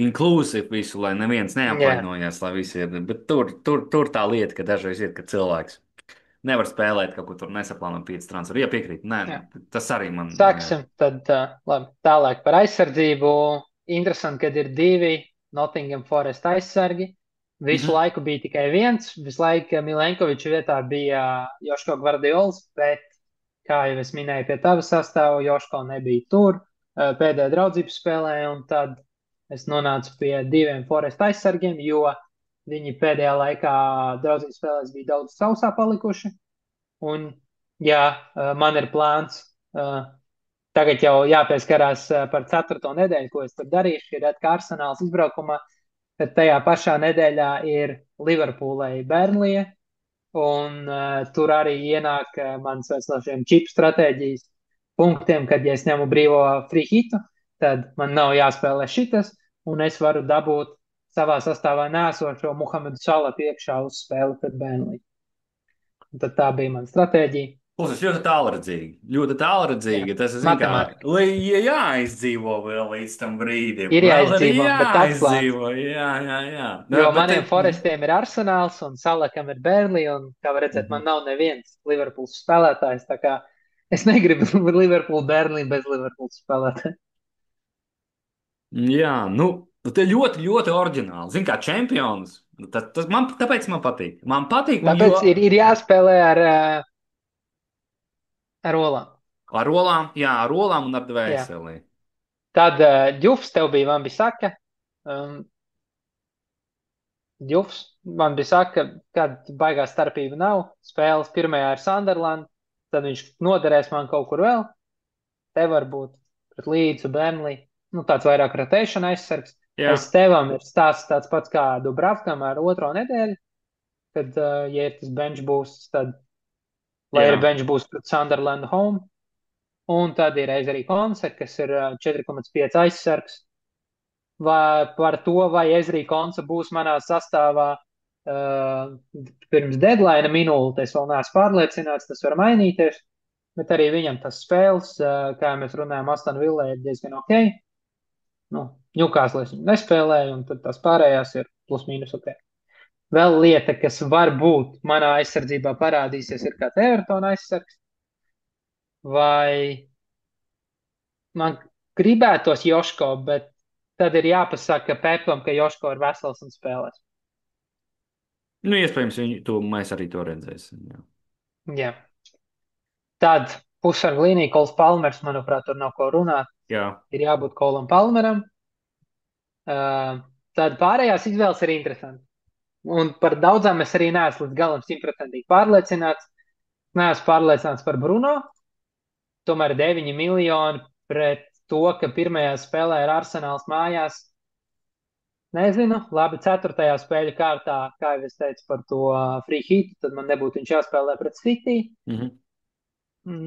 inklusīvu visu, lai neviens neapvainojās, lai visi ir. Bet tur tā lieta, ka dažreiz ir, ka cilvēks nevar spēlēt kaut ko tur nesaplānot 5 transferu. Jā, piekrīt. Nē, tas arī man. Sāksim, tad labi, tālāk par aizsardzību. Interesanti, kad ir 2 Nottingham Forest aizsargi. Visu laiku bija tikai viens. Visu laiku Milenkoviča vietā bija Joško Gvardiols, bet, kā jau es minēju, pie tava sastāva Joško nebija tur pēdējā draudzības spēlē, un tad es nonācu pie 2 Forest aizsargiem, jo viņi pēdējā laikā draudzības spēlēs bija daudz sausā palikuši. Un, jā, man ir plāns. Tagad jau jāpieskarās par 4. nedēļu, ko es tur darīšu, ir kā Arsenāls izbraukumā. Tad tajā pašā nedēļā ir Liverpoolai Burnley, un tur arī ienāk mans viens no šiem čip stratēģijas punktiem, kad, ja es ņemu brīvo free hitu, tad man nav jāspēlē šitas, un es varu dabūt savā sastāvā nēsošo Muhamedu Salatu iekšā uz spēli pret Burnley. Un tad tā bija mana stratēģija. Tas ļoti tālredzīgi. Ļoti tālredzīgi. Tas ir jāizdzīvo vēl līdz tam brīdim. Ir jāizdzīvo, bet tāds jāizdzīvo. Jā. Jo maniem Forestiem ir Arsenāls un Salakam ir Burnley, un, kā var redzēt, man nav neviens Liverpools spēlētājs, tā kā es negribu Liverpool Burnley bez Liverpools spēlētāja. Jā, nu, te ļoti, ļoti oriģināli. Zini, kā čempions. Tāpēc man patīk. Man patīk. Tāpēc ir jāspēlē ar olām. Ar olām un ar dvēseli. Tad Ģufs tev bija Vambisaka. Jufs man bija saka, ka kāda baigā starpība nav. Spēles pirmajā ir Sunderland, tad viņš noderēs man kaut kur vēl. Te var būt pret Līdzu, Burnley, nu tāds vairāk rotēšana aizsargs. Jā, Es tevam ir stāsts tāds pats kā Dubravkam ar otro nedēļu, kad, ja ir tas bench boosts, tad, vai ir jā. bench boosts pret Sunderland home, un tad ir reiz arī Konse, kas ir 4,5 aizsargs. Vai par to, vai Ezrī Konsa būs manā sastāvā pirms deadline minūte, es vēl neesmu pārliecināts, tas var mainīties, bet arī viņam tas spēles, kā mēs runājam, Aston Villē ir diezgan ok. Nu, Ņukāslis viņu nespēlēja, un tad tās pārējās ir plus mīnus ok. Vēl lieta, kas varbūt manā aizsardzībā parādīsies, ir kā Evertona aizsargs, vai man gribētos Joško, bet tad ir jāpasaka Pepam, ka Joško ir vesels un spēlēs. Nu, iespējams, mēs arī to redzēsim. Jā. Jā. Tad pusarga līnija, Kols Palmers, manuprāt, tur nav ko runāt. Jā. Ir jābūt Kolam Palmeram. Tad pārējās izvēles ir interesanti. Un par daudzām es arī neesmu līdz galam 100% pārliecināts. Neesmu pārliecināts par Bruno. Tomēr 9 miljoni pret to, ka pirmajā spēlē ir Arsenāls mājās. Nezinu, labi, ceturtajā spēļu kārtā, kā jau es teicu par to free hit, tad man nebūtu viņš jāspēlē pret City. Mhm.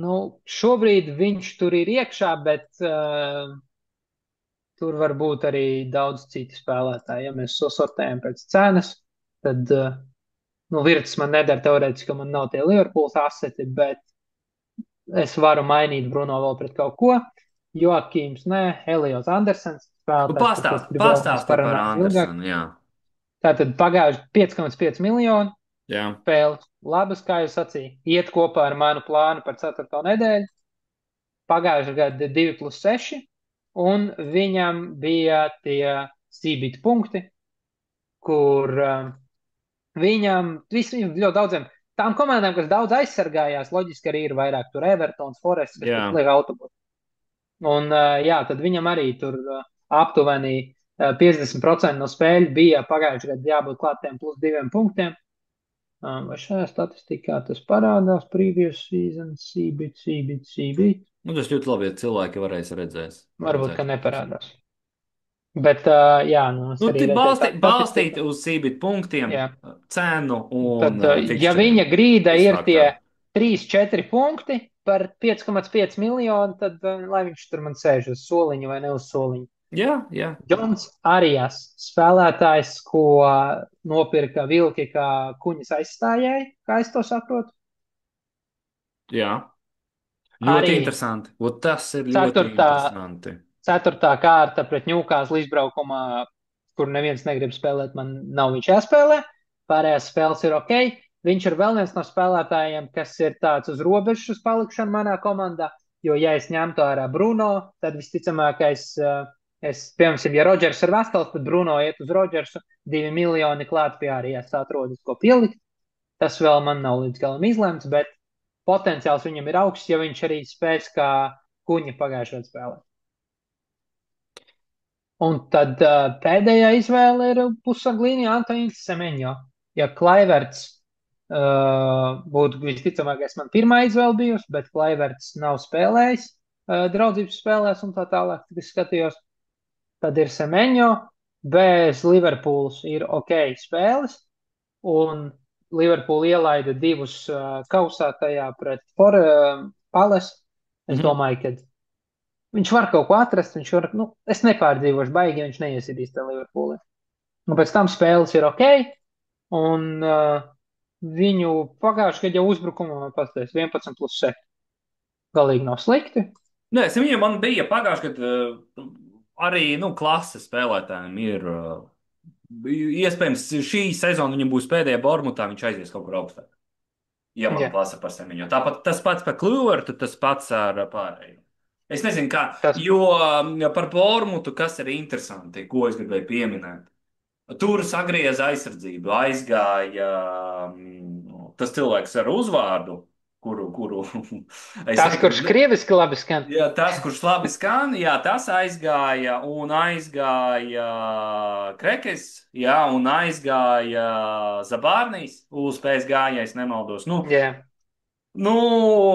Nu, šobrīd viņš tur ir iekšā, bet tur var būt arī daudz citu spēlētāju. Ja mēs sasortējam pēc cenas, tad Virts man nedara teorētiski, ka man nav tie Liverpools aseti, bet es varu mainīt Bruno vēl pret kaut ko. Joakims, nē, Eliots Andersens, spēlētājs, par ko es gribēju Pastāsti par parunāt ilgāk. Andersonu, jā. Tātad pagājuši 5,5 miljoni Jā. spēles. Labas, kā jūs sacījāt, iet kopā ar manu plānu par 4. nedēļu. Pagājušajā gadā 2+6, un viņam bija tie CBT punkti, kur viņam ļoti daudziem tām komandām, kas daudz aizsargājās, loģiski arī ir vairāk tur Evertons, Forests, kas tur liek autobusu. Un jā, tad viņam arī tur aptuveni 50% no spēļu bija pagājušajā gadā jābūt klātiem +2 punktiem. Vai šajā statistikā tas parādās? Previous season, CBT. Nu, tas ļoti labi, ja cilvēki varēs redzēt. Varbūt, ka neparādās. Bet, jā, nu, es Nu, arī redzēju balstīt uz CBT punktiem, jā. cenu un Tad, ja viņa grīda ir tie 3-4 punkti par 5,5 miljonu, tad lai viņš tur man sēž uz soliņa vai ne uz soliņa. Jā, jā. Džons Arijas, spēlētājs, ko nopirka Vilki kā kuņas aizstājēji, kā es to saprotu. Jā. Ļoti Arī interesanti. Tas ir ļoti interesanti. 4. kārta pret Ņūkāslu izbraukumā, kur neviens negrib spēlēt, man nav viņš jāspēlē. Pārējās spēles ir ok. Viņš ir vēl viens no spēlētājiem, kas ir tāds uz robežas uz palikšanu manā komandā, jo ja es ņemtu ārā Bruno, tad visticamākais, piemēram, ja Rodžers ir vesels, tad Bruno iet uz Rodžersu, 2 miljoni klāt pie Arijas atrodas, ko pielikt. Tas vēl man nav līdz galam izlemts, bet potenciāls viņam ir augsts, ja viņš arī spēs kā kuņa pagājušajā spēlē. Un tad pēdējā izvēle ir pusarga līnija Antoņs Semeņo. Ja Klaiverts būtu visticamākais man pirmā izvēle bijusi, bet Klaiverts nav spēlējis draudzības spēlēs un tā tālāk, tad es skatījos, tad ir Semeņo, bez Liverpools ir ok spēles, un Liverpool ielaida 2 kausā tajā pret Pales. Es domāju, ka viņš var kaut ko atrast, es nepārdzīvošu baigi, ja viņš neiesīdīs tā Liverpoolē. Un pēc tam spēles ir ok, un viņu pagājušajā gadā jau uzbrukumā pastāvēs 11+7. Galīgi nav slikti. Nē, viņam man bija pagājušajā gadā arī, klases spēlētājiem ir, iespējams, šī sezona viņam būs pēdējā Bormutā, viņš aizies kaut kur augstāk. Ja man klasa par Semeņo. Tāpat tas pats par Kluvertu, tas pats ar pārējo. Es nezinu, kā, jo par Bormutu, kas ir interesanti, ko es gribēju pieminēt. Tur sagrieza aizsardzību, aizgāja tas cilvēks ar uzvārdu, kuru es Tas, negribu. kurš krieviski labi skan. Jā, tas, kurš labi skan, jā, tas aizgāja un aizgāja Krekes, jā, un aizgāja Zabārnīs uz PSG, ja es nemaldos. Jā, Nu,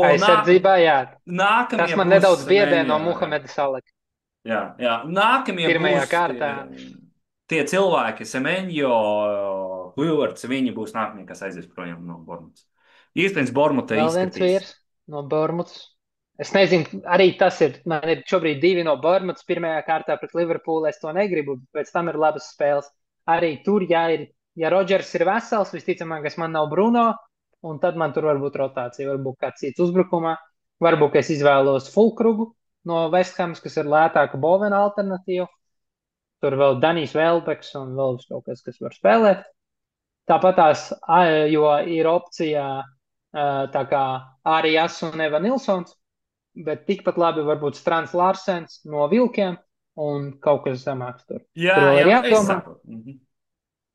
aizsardzībā, jā. Tas nākamie man būs nedaudz biedē no Semeņā. Muhameda Saleka. Jā, nākamie Pirmajā būs kārtā tie cilvēki, Semeņo, Huivards, viņi būs nākamie, kas aizies projām no Bormutas. Iespējams, Bormuta vēl viens izskatīs. vīrs no Bormutas. Es nezinu, arī tas ir. Man ir šobrīd divi no Bormutas. Pirmajā kārtā pret Liverpoolu es to negribu, bet pēc tam ir labas spēles. Arī tur, ja Rodžers ir vesels, visticamāk, man nav Bruno, un tad man tur var būt rotācija. Varbūt kāds cits uzbrukumā. Varbūt es izvēlos Fulkrugu no Vesthams, kas ir lētāka Bovena alternatīva. Tur vēl Danijs Velbeks un vēl kaut kas var spēlēt. Tāpat tās, jo ir opcija tā kā Arijas un Eva Nilsons, bet tikpat labi varbūt Strants Larsens no Vilkiem un kaut kas zemāks tur. Jā, Tur vēl jā, ir es jādomā. saprotu.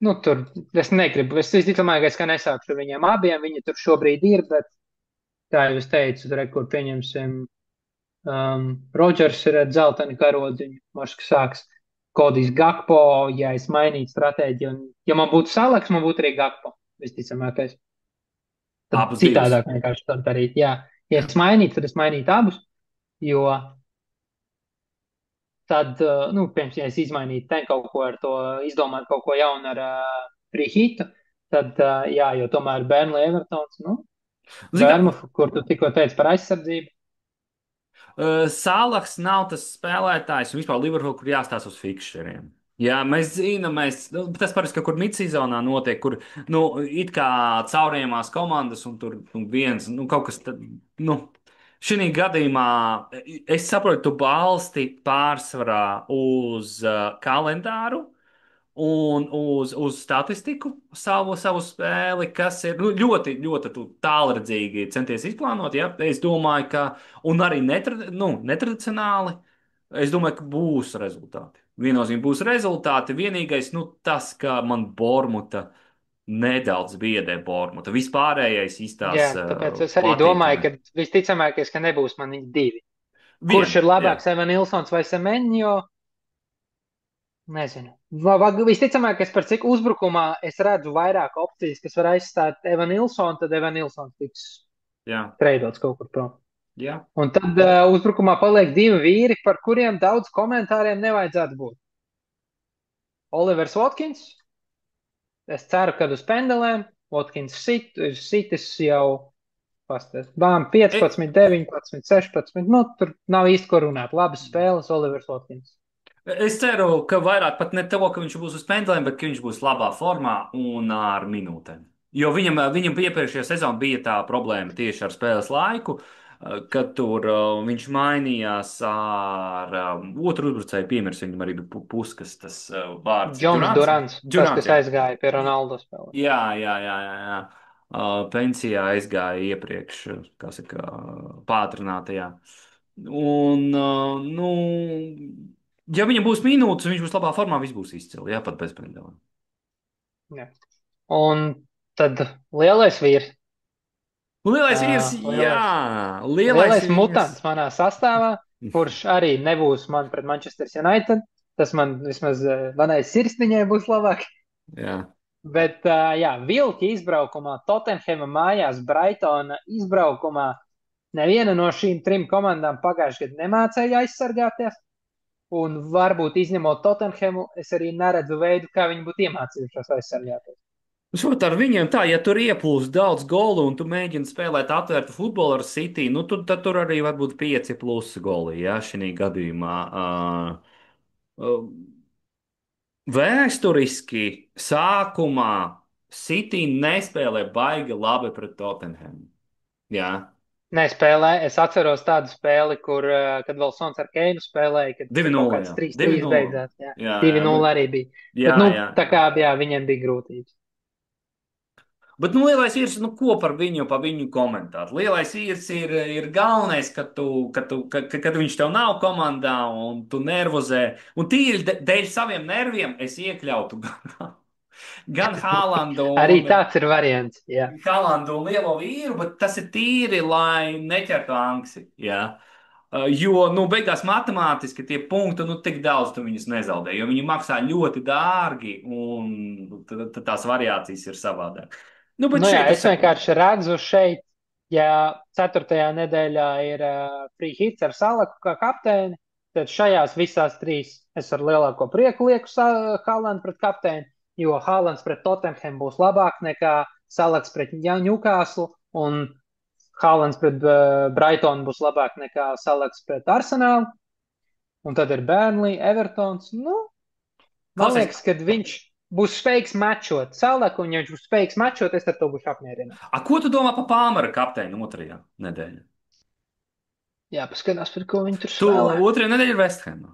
Nu, tur es negribu. Es visticamāk, ka nesākšu ar viņiem abiem. Viņi tur šobrīd ir, bet, kā jau es teicu, tur, kur pieņemsim, Rodžers ir ar dzelteni karodziņu, Moška sāks. Kodijs Gakpo, ja es mainītu stratēģiju, un ja man būtu Salaks, man būtu arī Gakpo, visticamākais. Tad Abas divas. citādāk vienkārši tā darīt. Jā, ja es mainītu, tad es mainītu abus, jo tad, nu, piemēram, ja es izmainītu ten kaut ko ar to, izdomātu kaut ko jaunu ar free hitu, tad, jā, jo tomēr Burnley Evertons, nu, Zini, kā, Bērmufu, kur tu tikko teici par aizsardzību. Sālaks nav tas spēlētājs un vispār Liverpool, kur jāstāsta uz fikšeriem. Jā, mēs zinām, tas parasti kaut kur midsezonā notiek, kur, nu, it kā caurējumās komandas un tur viens, nu, kaut kas tad, nu, šī gadījumā es saprotu, tu balsti pārsvarā uz kalendāru. Un uz statistiku savu spēli, kas ir nu, ļoti, ļoti tālredzīgi centies izplānot. Ja? Es domāju, ka, un arī netradicionāli, es domāju, ka būs rezultāti. Viennozīmīgi būs rezultāti. Vienīgais, nu, tas, ka man Bormuta nedaudz biedē Bormuta. Vispārējais Jā, izstās tāpēc es arī domāju, patīkami. ka visticamākais, ka nebūs man viņi divi. Kurš Viena, ir jā. labāks, Eva Nilsons vai Semenjo? Nezinu. Visticamākais, par cik uzbrukumā es redzu vairāk opcijas, kas var aizstāt Eva Nilsonu, tad Eva Nilsons tiks Jā, treidots kaut kur prom. jā. Un tad uzbrukumā paliek divi vīri, par kuriem daudz komentāriem nevajadzētu būt. Olivers Watkins. Es ceru, ka uz pendelēm Watkins ir sitis jau bām 15, 19, 16. Nu, tur nav īsti ko runāt. Labas spēles, Olivers Watkins. Es ceru, ka vairāk pat ne to, ka viņš būs uz pendelēm, bet ka viņš būs labā formā un ar minūtēm. Jo viņam iepriekšējā sezonā bija tā problēma tieši ar spēles laiku, kad tur viņš mainījās ar otru uzbrucēju. Piemērs viņam arī bija Puskas, tas vārds. Džons Durants? Durants, tas, Durants, kas jā. aizgāja pie Ronaldo spēlē. Jā. Pensijā aizgāja iepriekš, kā saka, pātrinātajā. Un, nu, ja viņam būs minūtes, un viņš būs labā formā, viss būs izcili. Jā, pat bez pendelēm. Jā. Un tad lielais vīrs. Lielais vīrs, jā, Lielais vīrs. mutants manā sastāvā, kurš arī nebūs man pret Manchester United. Tas man vismaz manai sirsniņai būs labāk. Jā. Bet, jā, Vilki izbraukumā, Tottenhema mājās, Brightona izbraukumā. Neviena no šīm trim komandām pagājušajā gadā nemācīja aizsargāties. Un varbūt izņemot Tottenhemu, es arī neredzu veidu, kā viņi būtu iemācījušies aizsargāties. Šot ar viņiem tā, ja tur ieplūst daudz golu un tu mēģini spēlēt atvērtu futbolu ar City, nu tad tur arī var būt 5+ goli, jā, šī gadījumā. Vēsturiski sākumā City nespēlē baigi labi pret Tottenhamu. Jā. Nespēlē. Es atceros tādu spēli, kad vēl Sons ar Keinu spēlēja, kad tur 2:0, kaut kāds jā. 3-3 2:0. beidzās. Jā. Jā, 2-0 arī bija. jā, Bet, nu, jā. tā kā, jā, viņiem bija grūtības. Bet nu, lielais vīrs, nu, ko par viņu komentēt? Lielais vīrs ir galvenais, kad viņš tev nav komandā un tu nervozē. Un tīri dēļ saviem nerviem es iekļautu Gan Hālandu Arī un tāds ir variants. Jā. Halandu un lielo vīru, bet tas ir tīri, lai neķertu angsi. Jā. Jo, nu, beigās matemātiski tie punkti, nu, tik daudz tu viņus nezaudē, jo viņi maksā ļoti dārgi, un nu, tad tās variācijas ir savādāk. Nu, bet Nu jā, šeit es es saku, vienkārši redzu šeit, ja ceturtajā nedēļā ir free hits ar Salaku kā kapteini, tad šajās visās trīs es ar lielāko prieku lieku Haalandu pret kapteini, jo Haalands pret Tottenham būs labāk nekā Salaks pret Newcastle, un Haalands pret Brightonu būs labāk nekā Salaks pret Arsenālu, un tad ir Burnley, Evertons. Nu, man klausies, liekas, ka viņš būs spējīgs mačot Salaku, un ja viņš būs spējīgs mačot, es ar to būšu apmierināts. ko tu domā par Pāmara kapteini otrajā nedēļā? Jā, paskatās, par ko viņi tur Tu spēlē. otrajā nedēļā ir Vesthēmā.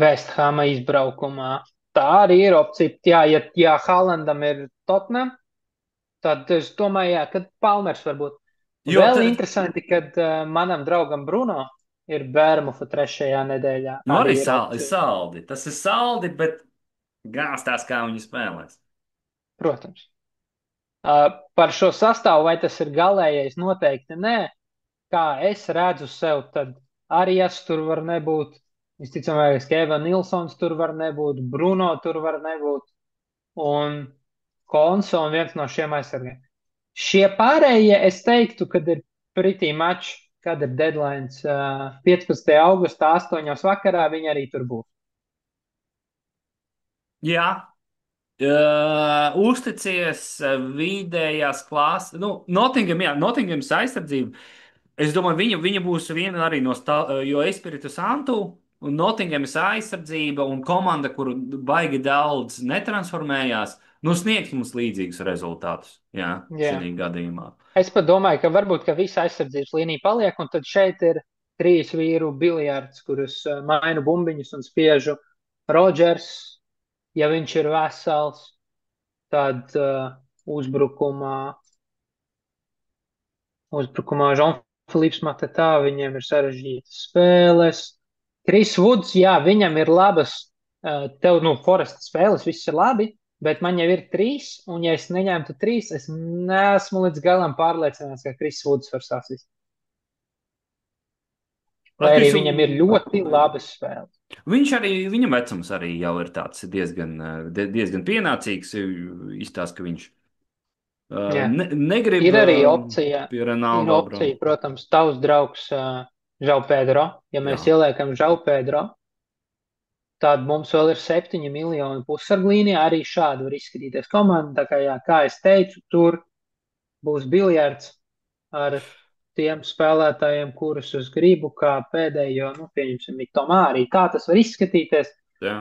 Vesthama izbraukumā. Tā arī ir opcija. Jā, ja Haalandam ir Tottenham, tad es domāju, jā, kad Palmers varbūt. Jo, Vēl interesanti, kad manam draugam Bruno ir Bērmufa trešajā nedēļā. nu Arī arī ir opcija. saldi. Tas ir saldi, bet gāstās, kā viņi spēlēs. Protams. Par šo sastāvu, vai tas ir galējais, noteikti nē. Kā es redzu sev, tad arī es tur var nebūt. Visticamāk, ka Kevins Nilsons tur var nebūt, Bruno tur var nebūt un Konso un viens no šiem aizsargiem. Šie pārējie, es teiktu, kad ir pretī mačs, kad ir deadline 15. augustā, 8. vakarā, viņi arī tur būs. Jā, uzticies vidējās klases. Nu, Nottingham, jā, Nottinghams aizsardzība. Es domāju, viņa būs viena arī no tā, jo Espiritu Santu un Nottinghamas aizsardzība un komanda, kuru baigi daudz netransformējās, nu sniegs mums līdzīgus rezultātus. Jā, Jā. šī gadījumā. Es pat domāju, ka varbūt ka visa aizsardzības līnija paliek, un tad šeit ir trīs vīru biljards, kurus mainu bumbiņus un spiežu Rodžers, ja viņš ir vesels, tad uzbrukumā Žonfilips Matetā, viņiem ir sarežģītas spēles. Kris Vuds, jā, viņam ir labas, tev, nu, Foresta spēles, viss ir labi, bet man jau ir trīs, un ja es neņemtu trīs, es neesmu līdz galam pārliecināts, ka Kris Vuds var sasist. Vai arī Krisu, viņam ir ļoti labas spēles. viņš arī, viņa vecums arī jau ir tāds diezgan, diezgan pienācīgs. Izstāsta, ka viņš Jā. negrib Ir arī opcija, pie Ronaldo braukt. protams, tavs draugs Žau Pedro. Ja mēs Jā. ieliekam Žau Pedro, tad mums vēl ir 7 miljoni pussarglīnijā. Arī šādi var izskatīties komanda. Tā kā, jā, kā es teicu, tur būs biljards ar tiem spēlētājiem, kurus es gribu, kā pēdējo, nu, pieņemsim, Tomā arī. Tā tas var izskatīties. Jā.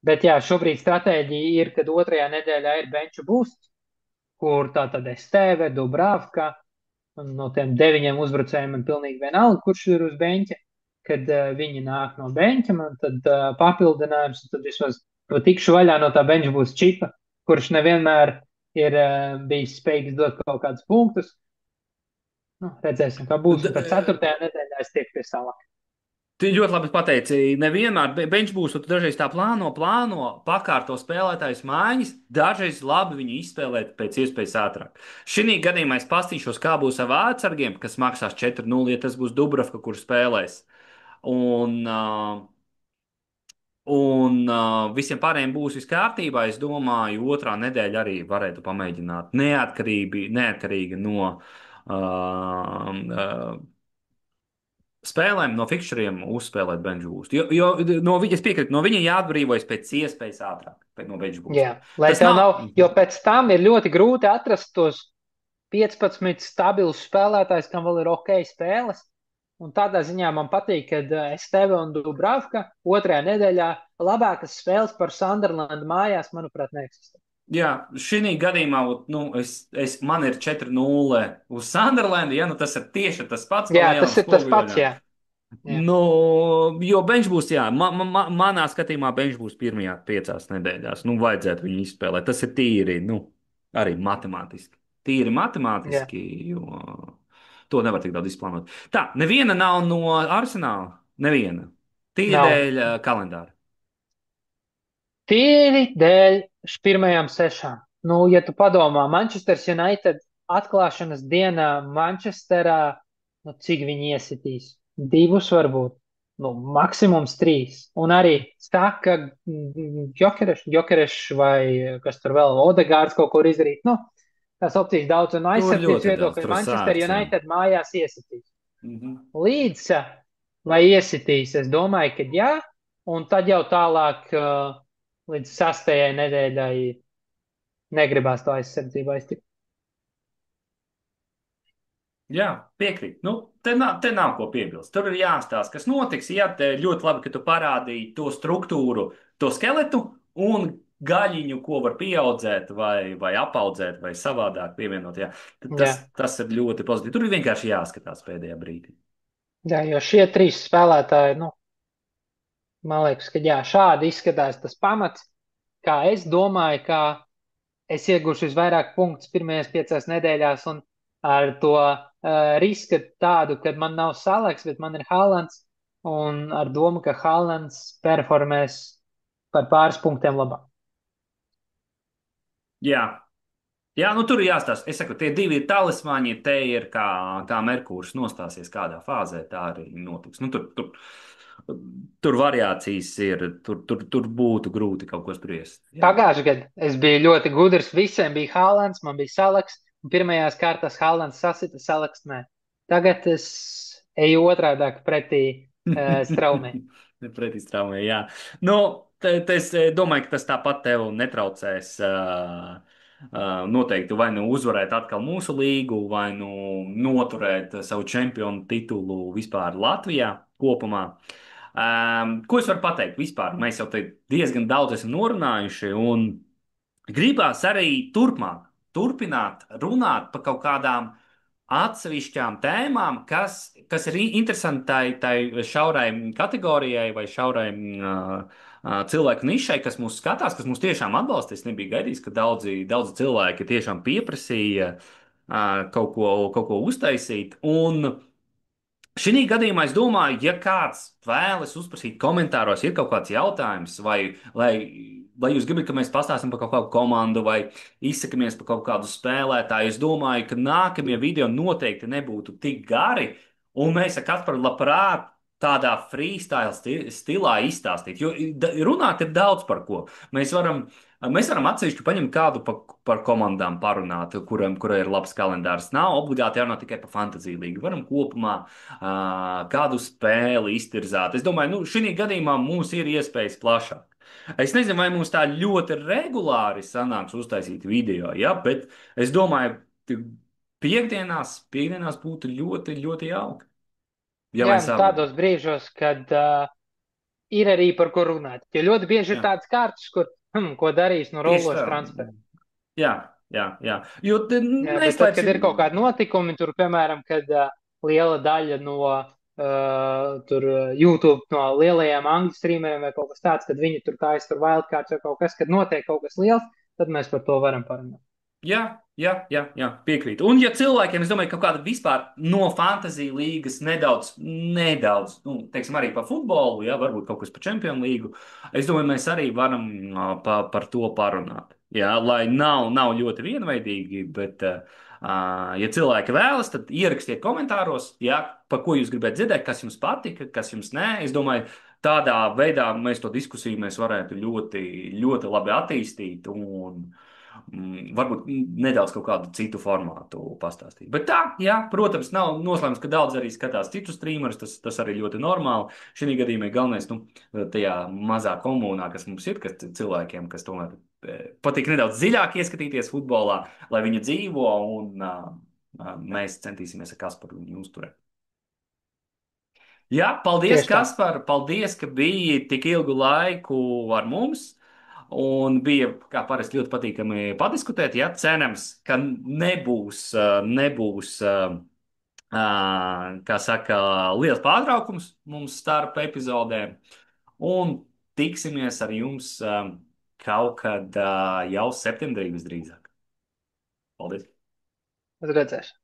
Bet, jā, šobrīd stratēģija ir, kad otrajā nedēļā ir benču boosts, kur tā tad Esteve, Dubravka, un no tiem 9 uzbrucējiem man pilnīgi vienalga, kurš ir uz beņķa, kad viņi nāk no beņķa, man tad papildinājums, un tad vismaz tikšu vaļā no tā benču būs čipa, kurš nevienmēr ir bijis spējīgs dot kaut kādus punktus. Nu, redzēsim, kā būs. Bet 4. nedēļā es tieku pie Salaka. Tu ļoti labi pateici, nevienmēr bench būs, tu dažreiz tā plāno, pakārto spēlētājus mājiņas, dažreiz labi viņu izspēlēt pēc iespējas ātrāk. Šī gadījumā es pastīšos, kā būs ar vārdsargiem, kas maksās 4-0, ja tas būs Dubravka, kur spēlēs. Un visiem pārējiem būs viss kārtībā. Es domāju, otrā nedēļa arī varētu pamēģināt neatkarīgi no spēlēm, no fikšeriem uzspēlēt bench boost. Jo no viņas piekrīt, no viņa jāatbrīvojas pēc iespējas ātrāk no bench boost. Jā, lai Tas tev nav. nav, jo pēc tam ir ļoti grūti atrast tos 15 stabilus spēlētājus, kam vēl ir ok spēles. Un tādā ziņā man patīk, ka Esteve un Dubravka otrajā nedēļā labākas spēles par Sunderlandu mājās, manuprāt, neeksistē. Jā, šī gadījumā nu, man ir 4-0 uz Sunderlandu. Ja, nu, tas ir tieši tas pats. Jā, tas ir tas pats. Jā. Jā. Nu, jo bench būs, jā, manā skatījumā bench būs pirmajā 5 nedēļās. Nu, vajadzētu viņu izspēlēt. Tas ir tīri, nu, arī matemātiski. Tīri matemātiski, Jā. jo to nevar tik daudz izplānot. Tā, neviena nav no Arsenāla. Neviena. Tīri Nav. dēļ kalendāra. Tīri dēļ pirmajām sešām. Nu, ja tu padomā, Manchester United atklāšanas dienā Manchesterā, nu, cik viņi iesitīs? Divus varbūt, nu, maksimums trīs. Un arī saka, Jokereš vai kas tur vēl, Odegārds kaut ko ir izdarīt. Nu, tās opcijas daudz un Tur aizsardzības ļoti daudz, viedokļa tur Manchester sārts, jā. United mājās iesitīs. Mhm. Līdz vai iesitīs, es domāju, ka jā, un tad jau tālāk līdz sastajai nedēļai negribās to aizsardzību aiztikt. Jā, piekrīt. Nu, te nav ko piebilst. Tur ir jāstāsta, kas notiks. Jā, te ļoti labi, ka tu parādīji to struktūru, to skeletu un gaļiņu, ko var pieaudzēt, vai apaudzēt, vai savādāk pievienot. Jā. Jā, Tas ir ļoti pozitīvi. Tur ir vienkārši jāskatās pēdējā brīdī. jā, jo šie trīs spēlētāji, nu, man liekas, ka jā, šādi izskatās tas pamats, kā es domāju, kā es iegūšu visvairāk punktus pirmajās piecās nedēļās, un ar to riska tādu, ka man nav Salaks, bet man ir Haalands, un ar domu, ka Haalands performēs par pāris punktiem labāk. Jā, jā, nu tur ir jāstāsta. Es saku, tie divi ir talismāņi, te ir kā Merkūrs nostāsies kādā fāzē, tā arī notiks. Nu, tur variācijas ir, tur būtu grūti kaut ko spriest. Jā. Pagājušajā gadā es biju ļoti gudrs, visiem bija Haalands, man bija Salaks, un pirmajās kārtās Haalands sasita, Salaks nē. Tagad es eju otrādāk pretī Straumē. Pretī straumē, jā. Nu, es domāju, ka tas tāpat tev netraucēs. Noteikti vai nu uzvarēt atkal mūsu līgu, vai nu noturēt savu čempionu titulu vispār Latvijā kopumā. Ko es varu pateikt vispār? Mēs jau te diezgan daudz esam norunājuši, un gribās arī turpināt runāt par kaut kādām atsevišķām tēmām, kas ir interesanti tai šaurai kategorijai vai šaurai cilvēku nišai, kas mūs skatās, kas mūs tiešām atbalsta. Es nebiju gaidījis, ka daudzi cilvēki tiešām pieprasīja kaut ko uztaisīt. Un šī gadījumā es domāju, ja kāds vēlas uzprasīt komentāros, ir kaut kāds jautājums, vai jūs gribat, ka mēs pastāstīsim par kaut kādu komandu, vai izsakamies par kaut kādu spēlētāju, es domāju, ka nākamie video noteikti nebūtu tik gari, un mēs ar Kasparu labprāt tādā freestyle stilā izstāstīt. Jo runāt ir daudz par ko. Mēs varam atsevišķi paņemt kādu par komandām parunāt, kurai ir labs kalendārs. Nav obligāti jārunā tikai par fantasy līgu. Varam kopumā kādu spēli iztirzāt. Es domāju, nu, šī gadījumā mums ir iespējas plašāk. Es nezinu, vai mums tā ļoti regulāri sanāks uztaisīt video, ja, bet es domāju, ka piekdienās būtu ļoti, ļoti jauki. Ja Jā, mēs nu, abi. tādos brīžos, kad ir arī par ko runāt. Jo ļoti bieži ir Jā, tādas kārtas, kur, ko darīs no tieši rollos tā. transferu. Jā, jā, jā. Jo Jā, bet tad, kad neslēpsim. ir kaut kādi notikumi, tur, piemēram, kad liela daļa no YouTube, no lielajiem angļu streameriem vai kaut kas tāds, kad viņi tur kājas tur wildcards vai kaut kas, kad notiek kaut kas liels, tad mēs par to varam parunāt. Jā, jā, piekrītu. Un, ja cilvēkiem, es domāju, ka kāda vispār no fantasy līgas nedaudz, nu, teiksim, arī par futbolu, jā, varbūt kaut kas par čempionu līgu, es domāju, mēs arī varam par to parunāt. Jā, lai nav ļoti vienveidīgi, bet, ja cilvēki vēlas, tad ierakstiet komentāros, jā, par ko jūs gribētu dzirdēt, kas jums patika, kas jums nē. Es domāju, tādā veidā mēs to diskusiju mēs varētu ļoti, ļoti labi attīstīt un varbūt nedaudz kaut kādu citu formātu pastāstīt. Bet tā, jā, protams, nav noslēpums, ka daudz arī skatās citus streamerus, tas arī ļoti normāli. Šī gadījumā galvenais, nu, tajā mazā komunā, kas mums ir, kas cilvēkiem, kas tomēr patīk nedaudz dziļāk ieskatīties futbolā, lai viņi dzīvo, un mēs centīsimies ar Kasparu viņu uzturēt. Jā, paldies, Tieši tā. Kaspar, paldies, ka biji tik ilgu laiku ar mums. Un bija, kā parasti, ļoti patīkami padiskutēt. Ja cerams, ka nebūs kā saka, liels pārtraukums mums starp epizodēm. Un tiksimies ar jums kaut kad jau septembrī visdrīzāk. Paldies! Es redzēšu.